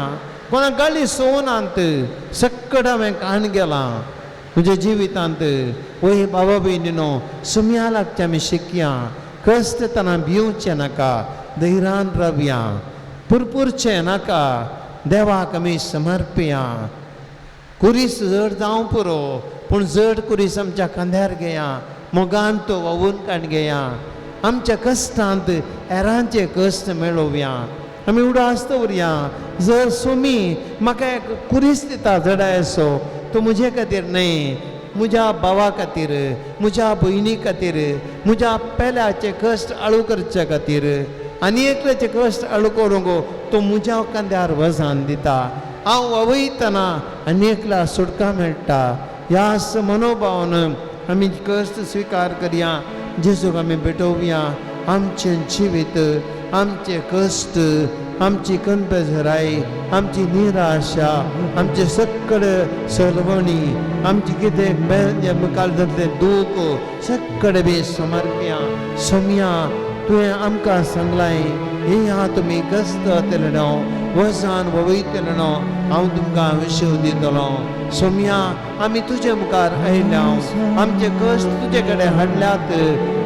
कोणाक गाळी सोवनांत सक्कड हांवें काण गेलां म्हज्या जिवितांत वय बाबा भयणीनो सुमया लागचें आमी शिकया कश्ट तना भिवचें नाका धैर्यान रावया पुरपुरचें नाका देवाक आमी समर्पया कुरीस जड जावं पुरो पूण जड कुरीस आमच्या खांद्यार घेया मोगान तो वावून काण घेया आमच्या कश्टांत हेरांचे कश्ट मेळोवया आमी उडास दवरया जर सोमी म्हाका एक कुरीस दिता जडायसो तो म्हजे खातीर न्हय म्हज्या भावा खातीर म्हज्या भयणी खातीर म्हज्या पेल्याचे कश्ट आळू करचे खातीर आनी एकल्याचे कश्ट आळू करूंक तो म्हज्या खांद्यार वजान दिता हांव ववयतना आनी एकल्या सुटका मेळटा ह्या मनोभावान आमी कश्ट स्विकार करया जेजूक आमी भेटोवया आमचें जिवीत आमचे कश्ट आमची कणपेजराई आमची निराशा आमचे सक्कड सलवणी आमची कितें मुखार जातलें दूख सक्कड बी समर्पया सोमया तुवें आमकां सांगलाय येया तुमी कश्ट तेलणो वजान ववयतलो हांव तुमकां विशय दितलो सोमया आमी तुजे मुखार आयल्या आमचे कश्ट तुजे कडेन हाडल्यात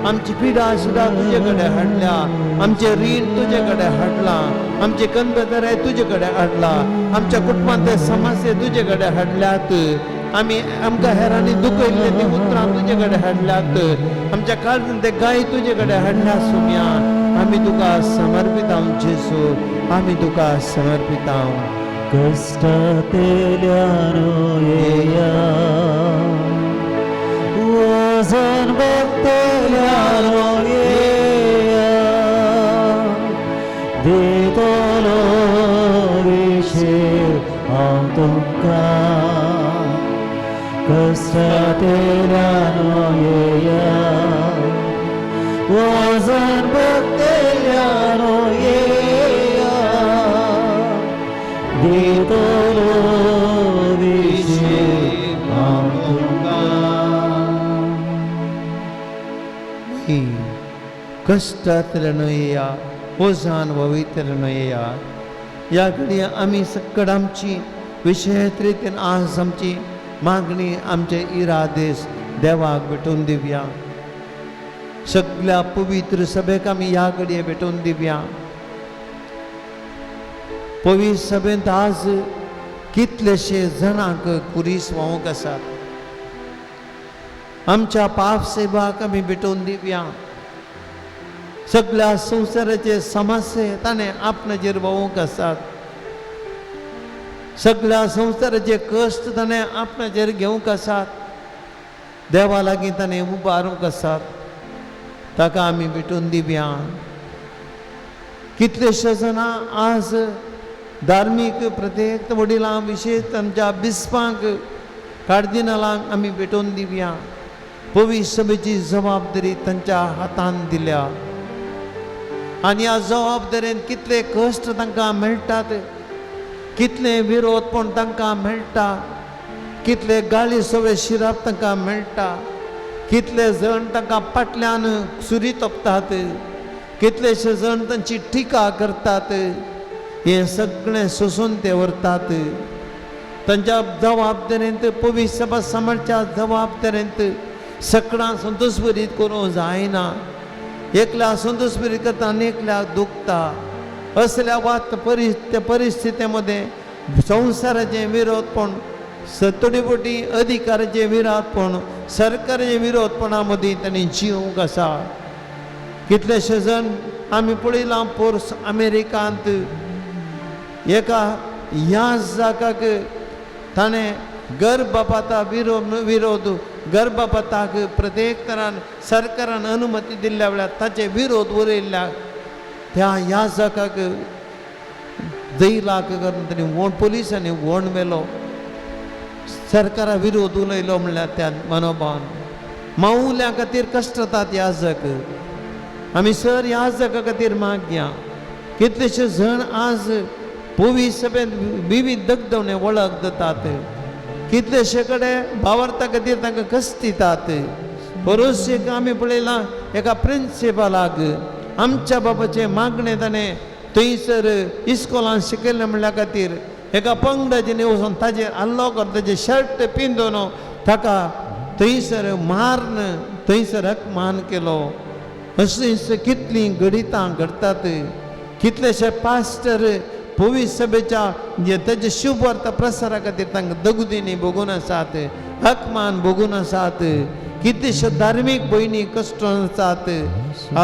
आमची पिडा सुद्दां तुजे कडेन हाडल्या आमचे रीण तुजे कडेन हाडलां आमचे कणपेजराय तुजे कडेन हाडला आमच्या कुटुंबांतले समस्या तुजे कडेन हाडल्यात आमकां हेरांनी दुखयल्ले ती उतरां तुजे कडेन हाडल्यात आमच्या काळजांत ते गाय तुजे कडेन हाडल्या सोमया आमी तुका समर्पिता जेजू आमी तुका समर्पिता कष्ट तेल्यानो येया वजन बघतेल्यानो येया देतलो विशेष हांव तुमकां कष्टातेल्यानो येया वजन बघतेल्यानो येया दितलो विशेष हांव तुमकां कष्टांतल्यान येया ओझान वोवितल्यान येया ह्या घडये आमी सकड आमची विशेष रितीन आज आमची मागणी आमचे इरादेस देवाक भेटून दिवया सगळ्या पवित्र सभेक आमी ह्या घडये भेटून दिवया पवित्र सभेंत आज कितलेशे जाणांक कुरीस वावूंक आसात आमच्या पाप सेवाक आमी भेटून दिवया सगळ्या संवसाराचे समस्ये ताणें आपणाचेर वावूंक आसात सगळ्या संवसाराचे कश्ट ताणें आपणाचेर घेवंक आसात देवा लागीं ताणें उबारूंक आसात ताका आमी भेटून दिवया कितलेशे जाणां आज धार्मीक प्रत्येक वडिलां विशेष तांच्या बिस्पांक कार्दिनालांक आमी भेटून दिवया पवित्र सभेची जबाबदारी तांच्या हातांत दिल्या आनी ह्या जबाबदारेन कितले कश्ट तांकां मेळटात कितले विरोधपण तांकां मेळटा कितले गाळी सगळे शिराप तांकां मेळटा कितले जण तांकां फाटल्यान सुरी तोपतात कितलेशे जण तांची टिका करतात हे सगळें सोसून ते व्हरतात तांच्या जबाबदारेंत पवित्र सभा सांबाळच्या जबाबदारेंत सगळां संतोश भरीत करूं जायना एकल्या संतोष भरीत करता आनी एकल्याक दुखता असल्या त्या परिस्थितीमध्ये संसाराचे विरोधपण सतोडीपोटी अधिकाराचे विरोधपण सरकाराचे विरोधपणा मदीं तांणी जिवंक आसा कितलेशे जण आमी पळयलां पोर्स अमेरिकांत एका ह्या जागाक ताणें गर्भपाता विरोध गर्भपाताक प्रत्येक तरान सरकारान अनुमती दिल्ल्या वेळार ताचे विरोध उरयल्ल्या त्या ह्या जागाक जैलाक करून ताणें पोलिसांनी वोण मेलो सरकारा विरोध उलयलो म्हणल्यार त्या मनोभावान माऊल्या खातीर कश्ट जातात ह्या जाग आमी सर ह्या जागा खातीर मागया कितलेशे जण आज पवित्र सभेंत विविध दगदवणे वळख जातात कितलेशे कडेन भावार्था खातीर तांकां कश्ट दितात परोशेक आमी पळयलां एका प्रिंसिपलाक आमच्या बाबाचे मागणे ताणें थंयसर इस्कॉलान शिकयलें म्हणल्या खातीर एका पंगडाचेर वचून ताजेर हल्लो करता ताजें शर्ट पिंदून ताका थंयसर मारन थंयसर अपमान केलो अशीं कितलीं गणितां घडटात कितलेशे पास्टर पवित्र सभेच्या ताजे शुभ वार्ता प्रसारा खातीर तांकां दगुदिनी भोगून आसात अपमान भोगून आसात कितलेशे धार्मीक भयणी कश्ट आसात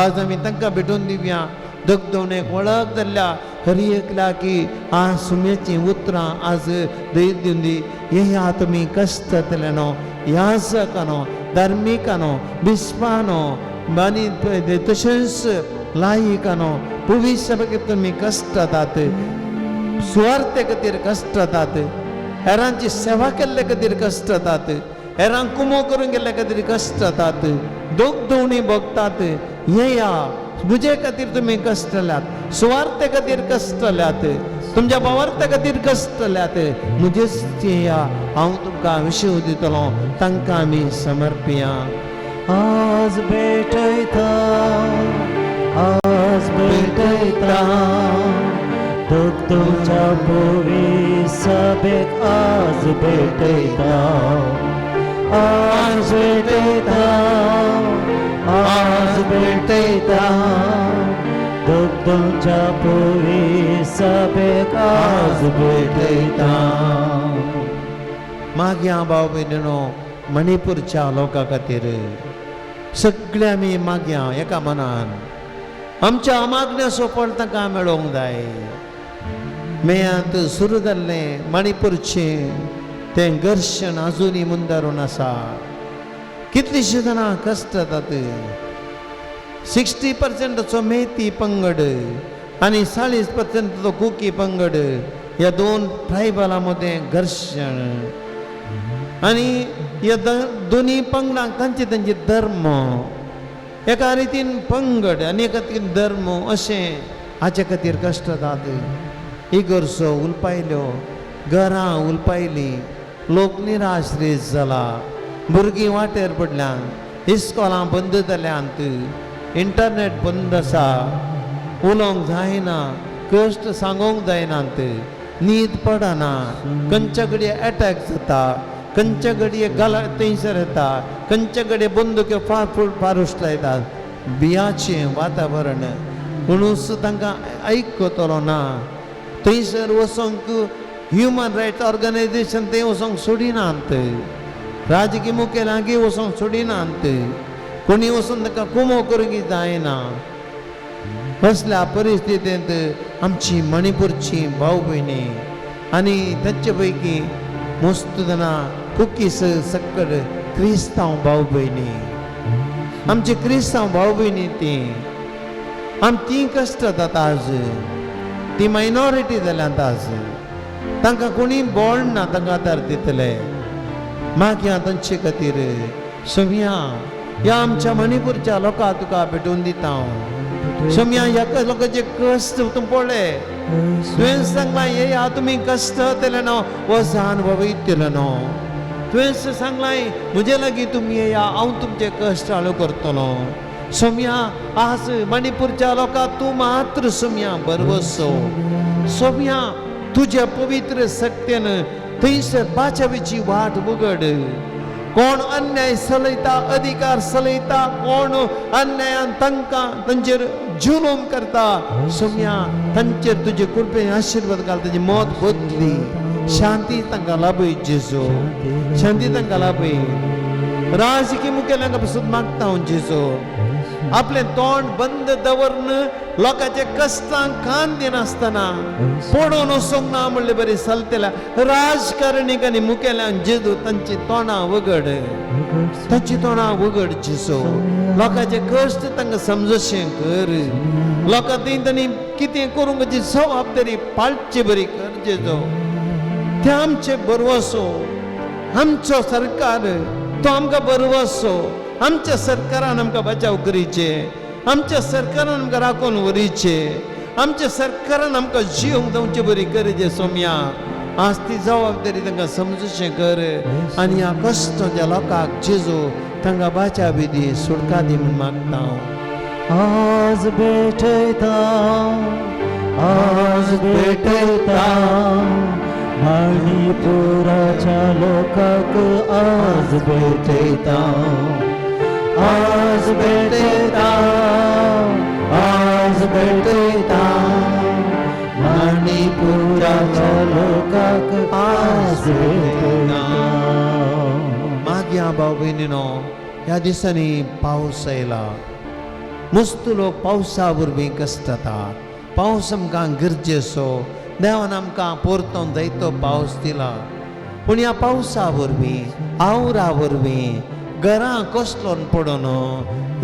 आज आमी तांकां भेटून दिवया दगदवणेक वळख धरल्या हरी एकल्या की आज सुमेची उतरां आज धैर्य दिवन दी हे तुमी कश्ट जातलेनो याजकानो धार्मिकानो बिस्पानो आनी तशेंच लायिकानो पवित्र सभे खातीर तुमी कश्ट जातात सुवार्थे खातीर कश्ट जातात हेरांची सेवा केल्ले खातीर कश्ट जातात हेरांक कुमो करून गेल्ले खातीर कश्ट जातात दोगदवणी भोगतात हे या मुजे खातीर तुमी कश्ट जाल्यात सुवार्थे खातीर कश्ट जाल्यात तुमच्या भावार्था खातीर कश्ट जाल्यात मुजेच या हांव तुमकां विशय दितलो तांकां आमी समर्पया आज भेटयता तुमच्या पवित्र सभेक आज भेटयता आज भेटयता तुमच्या पवित्र सभेक आज भेटयता मागया भाव भयणीनो मणिपूरच्या लोकां खातीर सगळे आमी मागया एका मनान आमच्या मागण्याचो फळ तांकां मेळोंक जाय मेयांत सुरू जाल्लें मणिपूरचें तें घर्शण अजुनी मुंदारून आसा कितलींशीं जाणां कश्ट जातात 60% मेहती पंगड आनी 40% कुकी पंगड ह्या दोन ट्रायबलां मदें घर्शण आनी ह्या दोन्ही पंगडांक तांचे तांचे धर्म एका रितीन पंगड आनी एका रितीन धर्म अशें हाचे खातीर कश्ट जातात इगर्सो उलपायल्यो घरां उलपायलीं लोक निराश्रीत जाला भुरगीं वाटेर पडल्यात इस्कॉलां बंद जाल्यांत इंटरनेट बंद आसा उलोवंक जायना कश्ट सांगोंक जायनात न्हीद पडना खंयच्या घडये अटॅक जाता खंयच्या घडये थंयसर येता खंयच्या घडये बंदुक्यो फारूश लायतात भियाचें वातावरण कोणूच तांकां आयकतलो ना थंयसर वचोंक ह्युमन रायट्स ऑर्गनायजेशन थंय वचोंक सोडिनात राजकीय मुखेल्यांकय वचोंक सोडिनात कोणी वचून ताका कुमो करूंक जायना असल्या परिस्थितींत आमची मणिपूरची भाव भयणी आनी तांचे पैकी मस्त जाणा कुकीस सक्कड क्रिस्तांव भाव भयणी आमचे क्रिस्तांव भाव भयणी ती कश्ट जाता आज ती मायनॉरिटी जाल्यांत आज तांकां कोणी बोड ना तांकां आदार दितले मागीर तांचे खातीर सोम्या ह्या आमच्या मणिपूरच्या लोकांक तुका भेटून दिता हांव सोम्या ह्या लोकांचे कश्ट तूं पळय तुवें सांगलां हे ह्या तुमी कश्ट केले न्हू हो अनुभव इतले न्हू तुवें सांगलां म्हजे लागीं तुमी येया हांव तुमचे कश्ट हाळू करतलो सोम्या आज मणिपूरच्या लोकांक तूं मात्र सोम्या बरवसो सोम्या तुज्या पवित्र सत्तेन थंयसर बाचावेची वाट उगड कोण अन्याय चलयता अधिकार चलयता कोण अन्यायान तांकां तांचेर जुलूम करता सोम्या तांचेर तुजे कृपेन आशिर्वाद घाल ताची मौत बदली शांती तांकां लाभय जेजू शांती तांकां लाभय राजकीय मुखेल्यांक पासून मागता हांव जेजू आपले तोंड बंद दवरन लोकांचे कश्टांक कान दिनासतना पडून वचोंक ना म्हणले बरें चलतल्या राजकारणीक आनी मुखेल्यांक जेजू तांची तोंडां वगड तांची तोंडां वगड जेजू लोकांचे कश्ट तांकां समजशें कर लोकां तांणी कितें करूंक जी जबाबदारी पाळची बरी कर जेजू ते आमचे बरवसो आमचो सरकार तो आमकां बरवसो आमच्या सरकारान आमकां बचाव करीचे आमच्या सरकारान आमकां राखून व्हरीचे आमच्या सरकारान आमकां जिवंक दिवचे बरी करचे सोम्या आज ती जबाबदारी तांकां समजुचें कर आनी ह्या कश्टाच्या लोकांक जेजू तांकां बचाव दी सुटका दी म्हूण मागता आज भेटयता मणिपुराच्या लोकांक आज भेटयता आज भेटयता मणिपुराच्या लोकांक आज भेटयता मागया भाव भयणीनो ह्या दिसांनी पावस आयला मस्त लोक पावसा वरवीं कश्ट जाता पावस आमकां गरजेचो देवान आमकां परतोन जायतो पावस दिला पूण ह्या पावसा वरवीं आवरा वरवीं घरां कसलोन पडोन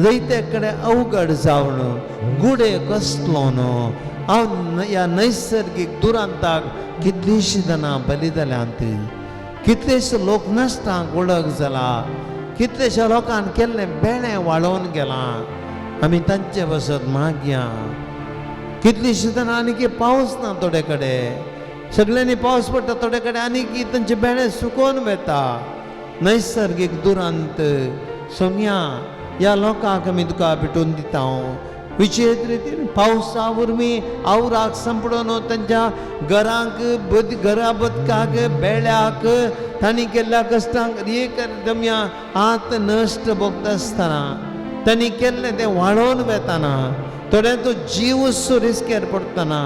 जायते कडेन अवघड जावन गुडे कसलोन ह्या नैसर्गीक दुरांताक कितलींशीं जाणां बली जाल्यांत कितलेशे लोक नश्टांक वळख जाला कितलेशे लोकांन केल्लें बेळें वाळोवन गेलां आमी तांचे बसत मागया कितलींशीं जाणां आनीक पावस ना थोडे कडेन सगळ्यांनी पावस पडटा थोडे कडेन आनीक तांचे बेळे सुकोवन वेता नैसर्गीक दुरांत सोम्या ह्या लोकांक आमी तुका भेटून दिता विशेष रितीन पावसा वरवीं आवराक संपडोन तांच्या घरांक घरा बदकाक बेळ्याक तांणी केल्ल्या कश्टांक एक दम्या आत नश्ट भोगता आसतना तांणी केल्लें तें वाडोवन वेताना थोड्यांचो जीव रिस्केर पडटना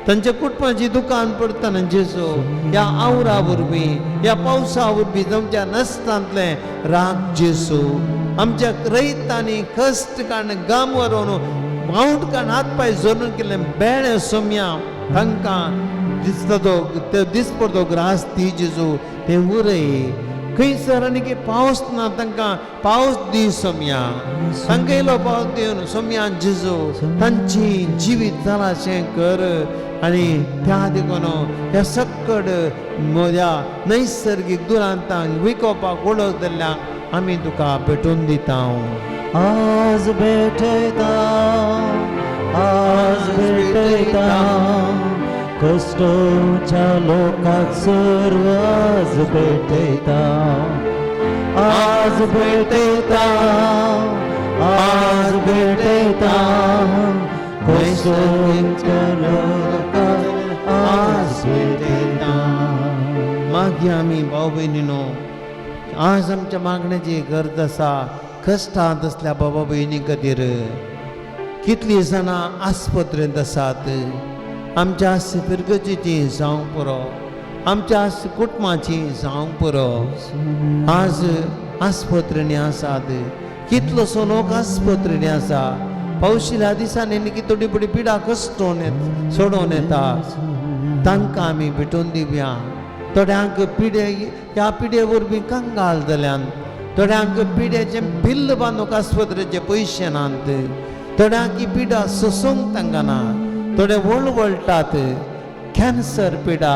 तांच्या कुटुंबाची दुकान पडटना जेजू ह्या आवरा वरवीं ह्या पावसा वरवीं जावच्या नश्टांतलें राग जेजू आमच्या रैतांनी कश्ट काडून गाम व्हरून माउंट काडून हात पांय जोडून केल्लें बेळें सोम्या तांकां दिसता तो दिसपडतो ग्रास ती जेजू तें उरय खंयसर आनी पावस ना तांकां पावस दी सोम्या तांकां इल्लो पावस दिवन सोम्या जेजू तांची जिवीत जालाशें कर आनी त्या देखून ह्या सक्कड म्हज्या नैसर्गीक दुरांतांक विकोपाक वळख जाल्ल्यांक आमी तुका भेटून दिता आज भेटयता कष्टाच्या लोकांक सर्व आज भेटयता आज भेटयता कष्टाच्या लोकांक आज भेटयता मागया आमी भाव भयणीनो आज आमच्या मागण्याची गरज आसा कश्टांत असल्या बाबा भयणी खातीर कितलीं जाणां आस्पत्रेंत आसात आमच्या पिरगजीची जावंक पुरो आमच्या कुटुंबाची जावंक पुरो आज आस्पत्रेनी आसात कितलोसो लोक आस्पत्रेनी आसा पावशिल्या दिसांनी की थोडी बडी पिडा सोडून येता तांकां आमी भेटून दिवया थोड्यांक पिडे ह्या पिडे वरवीं कंगाल जाल्यान थोड्यांक पिड्याचे बिल्ल बांदूंक आस्पत्रेचे पयशे नात थोड्यांक ही पिडा सोसूंक तांकां ना थोडे वळवळटात कॅन्सर पिडा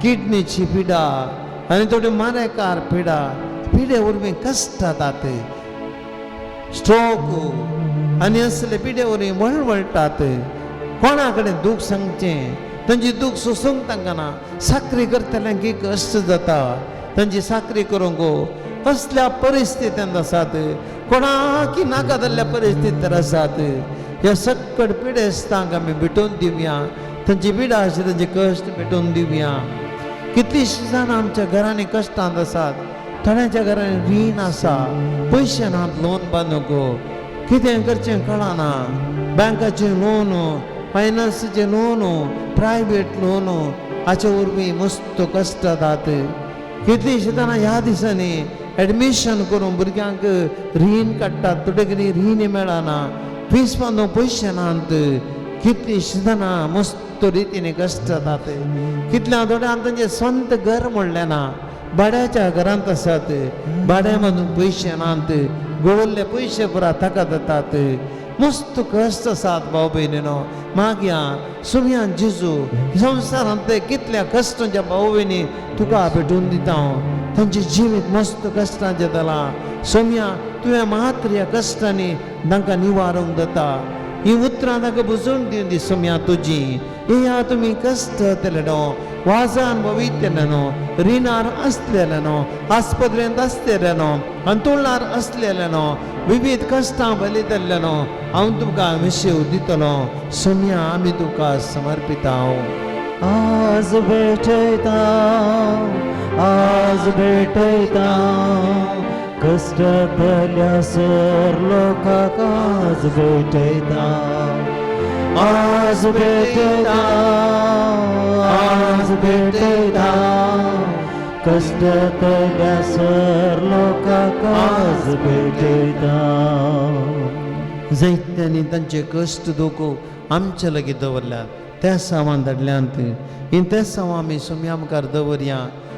किडनीची पिडा आनी थोडी मानेकार पिडे वरवीं कश्ट जातात स्ट्रोक आनी असले पिडे वरवीं वळवळटात कोणा कडेन दूख सांगचें तांची दूख सोसूंक तांकां ना साखरी करतल्यांक कश्ट जाता तांची साखरी करूंक असल्या परिस्थितींत आसात कोणाक नाका जाल्ल्या परिस्थितीर आसात ह्या सक्कड पिडेस्तांक आमी भेटून दिवया तांची पिडा आशी तांचे कश्ट भेटून दिवया कितलींशीं जाणां आमच्या घरांनी कश्टांत आसात थोड्यांच्या घरांनी रीण आसा पयशे नात लोन बांदूंक कितें करचें कळना बँकाचें लोन फायनान्साचें लोन प्रायवेट लोन हाचे वरवीं मस्त कश्ट जातात कितलींशीं जाणां ह्या दिसांनी एडमिशन करून भुरग्यांक रीण काडटात थोडे कडेन रीण मेळना फीस बांदूंक पयशे नात कितलींशीं जाणां मस्त रितीन कश्ट जातात कितल्या थोड्यांक तांचें स्वंत घर म्हणलें ना भाड्याच्या घरांत आसात भाड्या बांदूंक पयशे नात गवल्ले पयशे पुरा ताका जातात मस्त कश्ट आसात भाव भयणीनो मागया सुमयान जेजू संवसारांत कितल्या कश्टांच्या भाव भयणी तुका भेटून दिता तांचे जिवीत मस्त कश्टांचे जालां सोम्या तुवें मात्र ह्या कश्टांनी तांकां निवारूंक जाता ही उतरां तांकां बुजोवन दिवन दी सोम्या तुजी ह्या तुमी कश्ट जातले न्हू वाजान वयतले न्हू रिणार आसलेले न्हू आस्पत्रेंत आसलेले न्हू अंतुळार असलेले न्हू विविध कश्टां बलितले न्हू हांव तुमकां विशय दितलो सोम्या आमी तुका समर्पिता आज भेटयता कष्टातल्या सर लोकांक आज भेटयता आज भेटयता कष्टातल्या सर लोकांक आज भेटयता जायत्यांनी तांचे कश्ट दुख आमचे लागीं दवरल्यात त्या सामान धाडल्यांत हीं त्या सावां आमी सोम्या मुखार दवरया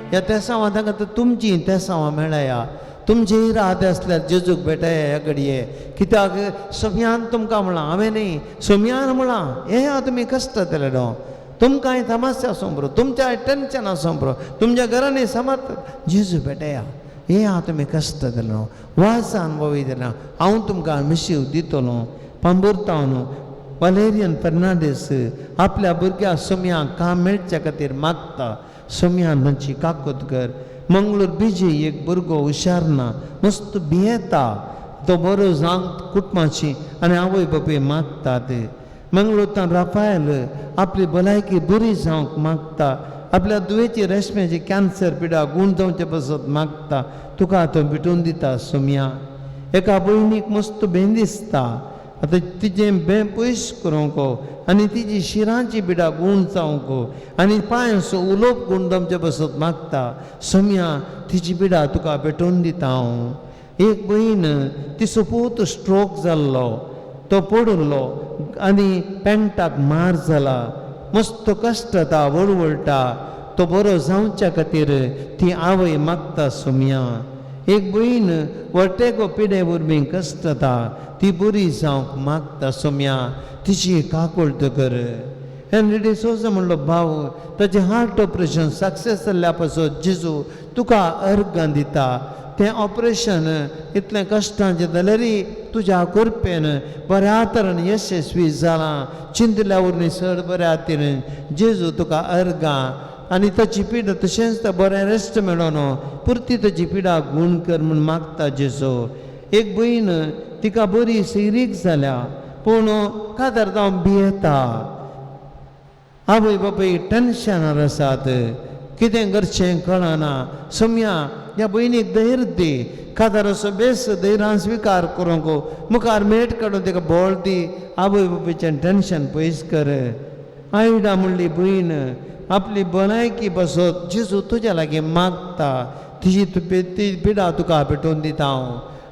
ह्या त्या सावां तांकां तुमची त्या सावां मेळया तुमचे रात आसल्यार जेजूक भेटया ह्या घडये कित्याक सोम्यान तुमकां म्हळां हांवें न्ही सोम्यान म्हळां हे तुमी कश्ट जातले न्हू तुमकां समस्या आसूं पुरो तुमच्या टेन्शन आसूं पुरो तुमच्या घरांनी समर्थ जेजू भेटया हे तुमी कश्ट जातले न्हू वासान वयतले हांव तुमकां मिशीव दितलो पांबुरतावन वलेरियन फर्नांडीस आपल्या भुरग्या सोम्यांक काम मेळच्या खातीर मागता सोम्यान तांची काकूत कर मंगळूर बिजी एक भुरगो हुशार ना मस्त भियेता तो बरो जावंक कुटुंबाची आनी आवय बापूय मागतात मंगळूरतान राफायल आपली भलायकी बरी जावंक मागता आपल्या दुयेची रेशम्याची कॅन्सर पिडा गूण जावचे पासत मागता तुका तो भेटून दिता सोम्या एका भयणीक मस्त भें दिसता आतां तिजें भें पयस करूंक आनी तिजी शिरांची पिडा गूण जावंक आनी पांयसो उलोवप गूण जावचे पासत मागता सोम्या तिची पिडा तुका भेटून दिता हांव एक भयण तिचो पूत स्ट्रोक जाल्लो तो पडलो आनी पेंटाक मार जाला मस्त कश्ट जाता वळवळटा तो बरो जावच्या खातीर ती आवय मागता सोम्या. एक भयण वटेको पिडे वरवीं कश्ट जाता ती बरी जावंक मागता सोम्या. तिची काकूळट कर. हेनरी डिसोजा म्हणलो भाव ताचें हार्ट ऑपरेशन सक्सेस जाल्ल्या पासून जेजू तुका अर्गां दिता. तें ऑपरेशन इतलें कश्टाचें जाल्यारय तुज्या कृपेन बऱ्या तरेन यशस्वी जालां. चिंतल्या वरवीं चड बऱ्या तरेन जेजू तुका अर्गां. आनी ताची पिडा तशेंच बरें रेस्ट मेळोन पुर्ती ताची पिडा गूण कर म्हूण मागता जेजू. एक भयण तिका बरी सैरीक जाल्या पूण कातर जावन भियेता. आवय बापूय टेन्शनार आसात. कितें करचें कळना. सोम्या ह्या भयणीक धैर्य दी. कातर असो बेस धैर्यान स्विकार करूंक मुखार मेट काडून तिका बोळ दी. आवय बापूयचें टेन्शन पयस कर. आयडा म्हणली भयण आपली भलायकी बसत जेजू तुज्या लागीं मागता. ती पिडा तुका भेटोवन दिता हांव.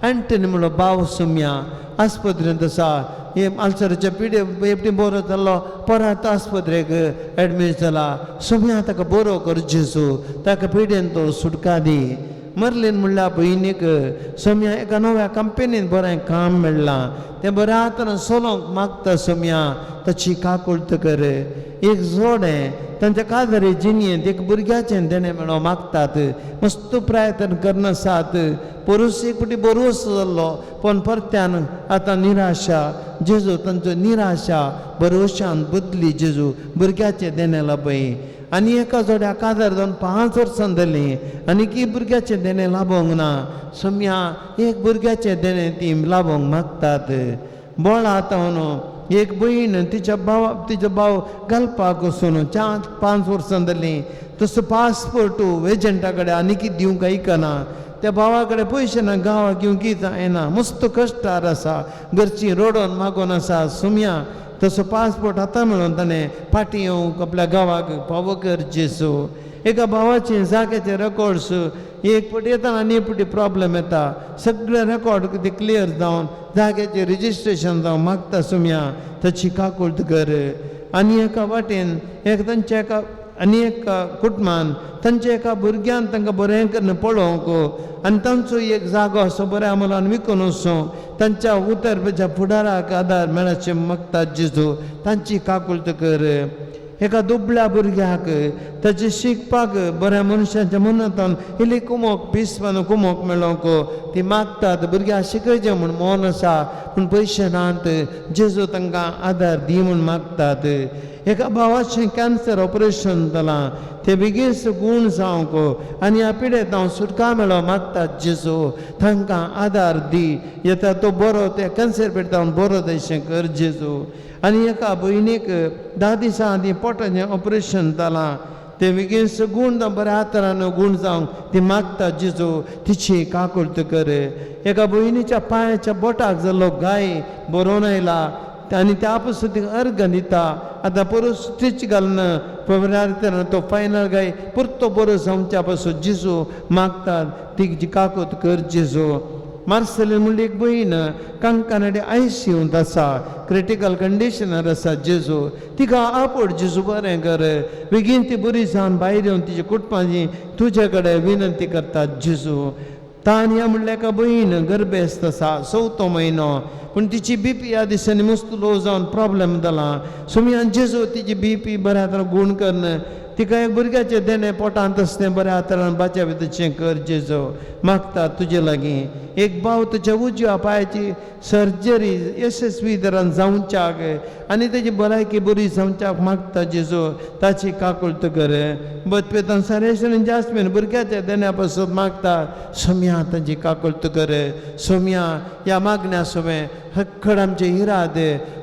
एंटनी म्हणलो भाव सोम्या आस्पत्रेंत आसा. हे आल्सराच्या पिडे एपटी बरो जाल्लो परत आस्पत्रेक एडमीट जाला. सोम्या ताका बरो कर जेजू. ताका पिडेन तो सुटका दी. मर्लीन म्हणल्या भयणीक सोम्या एका नव्या कंपनीन बरें काम मेळ्ळां. तें बऱ्या तरेन चलोवंक मागता सोम्या. ताची काकूळट कर. एक जोडें तांच्या कादरी जिणयेंत एक भुरग्याचें देणें मेळोवंक मागतात. मस्त प्रयत्न करनासात. परूस एक फावटी बरोस जाल्लो पूण परत्यान आतां निराशा. जेजू तांचो निराशा भरोशान बदली. जेजू भुरग्याचें देणें लाभय. आनी एका जोड्या काजार जावन 5 वर्सां जालीं आनीक भुरग्याचें देणें लाभोंक ना. सोम्या एक भुरग्याचें देणें ती लाभोंक मागतात. बोळा आतां एक भयण तिच्या भाव घालपाक वचून 4-5 वर्सां जालीं. तसो पासपोर्ट एजंटा कडेन आनीक दिवंक आयकना. त्या भावा कडेन पयशे ना. गांवाक घेवंक येना. मस्त कश्टार आसा. घरचीं रडोन मागोन आसा. सोम्या तसो पासपोर्ट आतां मेळोन ताणें फाटीं येवंक आपल्या गांवाक फावो कर जेजू. एका भावाचे जाग्याचे रेकॉर्ड्स एक फावटी येता आनी एक फावटी प्रॉब्लेम येता. सगळे रेकॉर्ड कितें क्लियर जावन जाग्याचें रिजिस्ट्रेशन जावं मागता सोम्या. ताची काकूळट कर. आनी एका वाटेन तांच्या एका आनी एक कुटुंबान तांच्या एका भुरग्यान तांकां बरें करून पळोवंक आनी तांचो एक जागो असो बऱ्या मोलान विकून वचो. तांच्या उतरपेच्या फुडाराक आदार मेळचें मागता जेजू. तांची काकूळट कर. एका दुबळ्या भुरग्याक ताचे शिकपाक बऱ्या मनशाच्या मनांतल्यान इल्ली कुमोक पिसवान कुमोक मेळोवंक ती मागतात. भुरग्याक शिकयचें म्हूण मोन आसा पूण पयशे नात. जेजू तांकां आदार दी म्हूण मागतात. एका भावाचें कॅन्सर ऑपरेशन जालां. ते बेगीन गूण जावंक आनी ह्या पिडेंत हांव सुटका मेळोवंक मागतात. जेजू तांकां आदार दी. येता तो बरो त्या कॅन्सर पेटता बरो तशें कर जेजू. आनी एका भयणीक 10 दिसां आदीं पोटाचें ऑपरेशन जालां. ते बेगीन गूण बऱ्या तरेन गूण जावंक ती मागता जेजू. तिची काकूळट कर. एका भयणीच्या पांयाच्या बोटाक जाल्लो गाय बरोवन आयला आनी त्या पासून ती अर्ग दिता. आतां परस स्टिच घालून बऱ्या तरेन तो फायनल गाय परतो बरो जावच्या पासून जेजू मागतात. तिची काकूळट कर जेजू. मार्सेलीन म्हणली एक भयण कांकानाडे ICUंत आसा. क्रिटिकल कंडिशनार आसा. जेजू तिका आपड जेजू बरें कर. बेगीन ती बरी जावन भायर येवन तिच्या कुटुंबाची तुजे कडेन विनंती करतात. जेजू तानिया म्हणल्या एका भयण गर्भेस्त आसा 4थो म्हयनो पूण तिची BP ह्या दिसांनी मस्त लो जावन प्रॉब्लेम जाला. सोम्यान जेजू तिची BP बऱ्या तरेन गूण करन तिका एक भुरग्याचें देणें पोटांत आसतें बऱ्या तरेन बाच्या भितरचें कर जेजू मागता तुजे लागीं. एक भाव तुज्या उजव्या पांयाची सर्जरी यशस्वी तरेन जावच्याक आनी तेजी भलायकी बरी जावच्याक मागता जेजू. ताची काकूळट कर. बदपेतान सरेशन जास्मीन भुरग्याच्या देण्या पासून मागता. सोम्या ताची काकूळट कर. सोम्या ह्या मागण्या सोमें हक्कड आमचे हिराद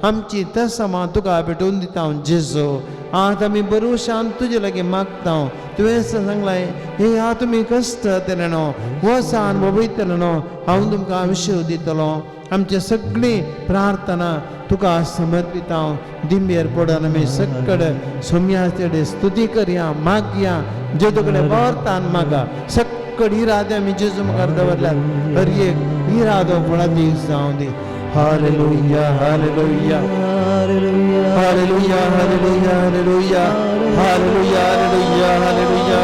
आमची तसमा तुका भेटोवन दिता हांव जेजू. आज आमी भरोशान तुजे लागीं मागता. तुवें सांगलाय हे हा तुमी कश्ट जातले न्हू वसान वयतले न्हू हांव तुमकां विशय दितलो. आमची सगळी प्रार्थना तुका समर्पिता. दिंबेर पडून आमी सक्कड सोम्याचे स्तुती करया मागया. जेजू कडेन वर्तान मागा. सक्कड इरादे आमी जेजू मुखार दवरल्यात. हर एक इरादो फळादीक जावं दी. Hallelujah, hallelujah. Hallelujah. Hallelujah, hallelujah, hallelujah. Hallelujah, hallelujah, hallelujah,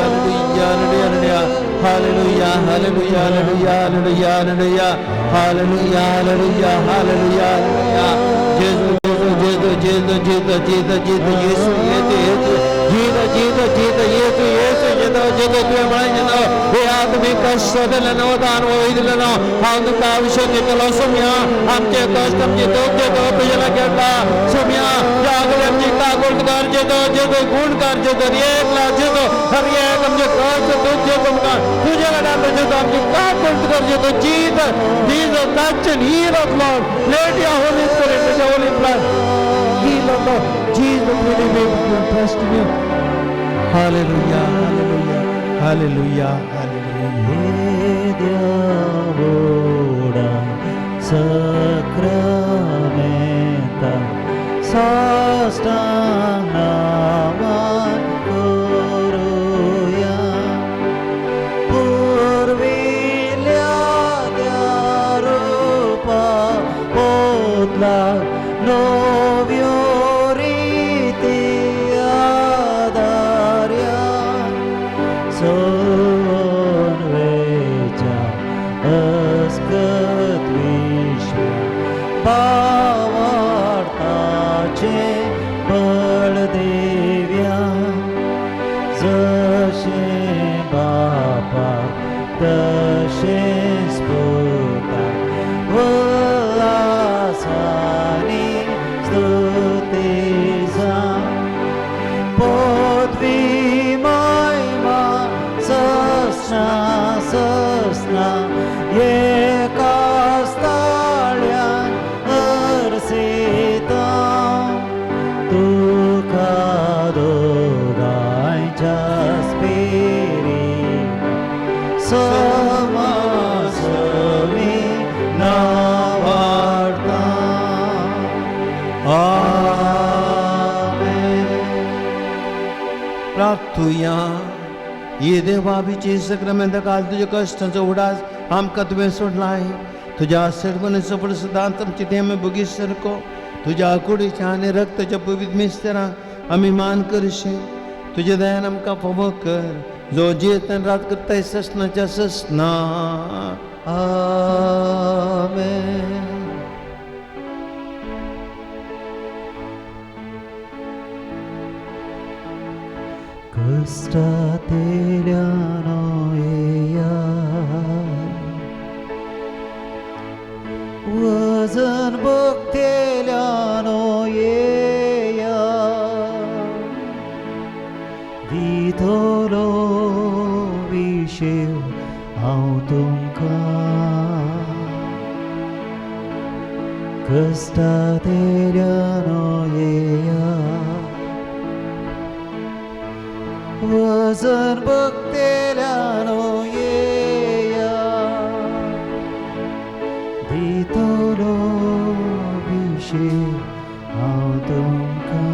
hallelujah, hallelujah. Hallelujah, hallelujah, hallelujah, hallelujah, hallelujah. Hallelujah, hallelujah, hallelujah, hallelujah. Jesus, Jesus, Jesus, Jesus, Jesus, Jesus, Yesu, Yesu, Yesu. Jesus, Jesus, Jesus, Yesu, Yesu, Jesus, Jesus, तुम्हें जनो वे आत्मिक कष्ट दिलनो दान वो दिलनो हम तो काविश दिलो सुमिया हम के कष्ट हम के तो पिछला करता सुमिया जागरण जीता गुण कर जितो जितो गुण कर जितो ये क्लास जितो हम ये हम जो कष्ट तुझे तुमका तुझे का नाम जितो हम जो का गुण कर जितो जीत Jesus touch and heal us Lord let your Holy Spirit with your Holy blood heal us Lord Jesus we believe we trust in you Hallelujah Hallelujah Hallelujah Hallelujah Diavola sacramenta sastanavan kuruya purvilya dyarupa podla novioriti adarya Sonvecha askat vishwa Bhavartache Baldevya Zashe Bapa Dashe Sputa Valasani Stutiza Podvi Maima Sasna Sasna Yekastalyan Arsita Tukadogai Jaspiri Samasami Navarta Amen. प्रार्थूया ये देवाभिचे सक्रमेंत काल तुझ्या कष्टांचा उडास आमकां तुवें सोडलाय तुझ्या सर्वने सफळ सिद्धांत आमचे नेम भोगीस सारको तुझ्या कुडीच्या आनी रक्ताच्या पवित्र मिस्तेरांक आमी मान करशे तुझ्या दयान आमकां फावो कर जो जेतन रात करताय ससनाच्या ससना Amen. Costateliano eia Wazan bocteliano eia Vitolo vishev autumca Costateliano eia Vazan bacteriano yeya Ditolo vishe autumca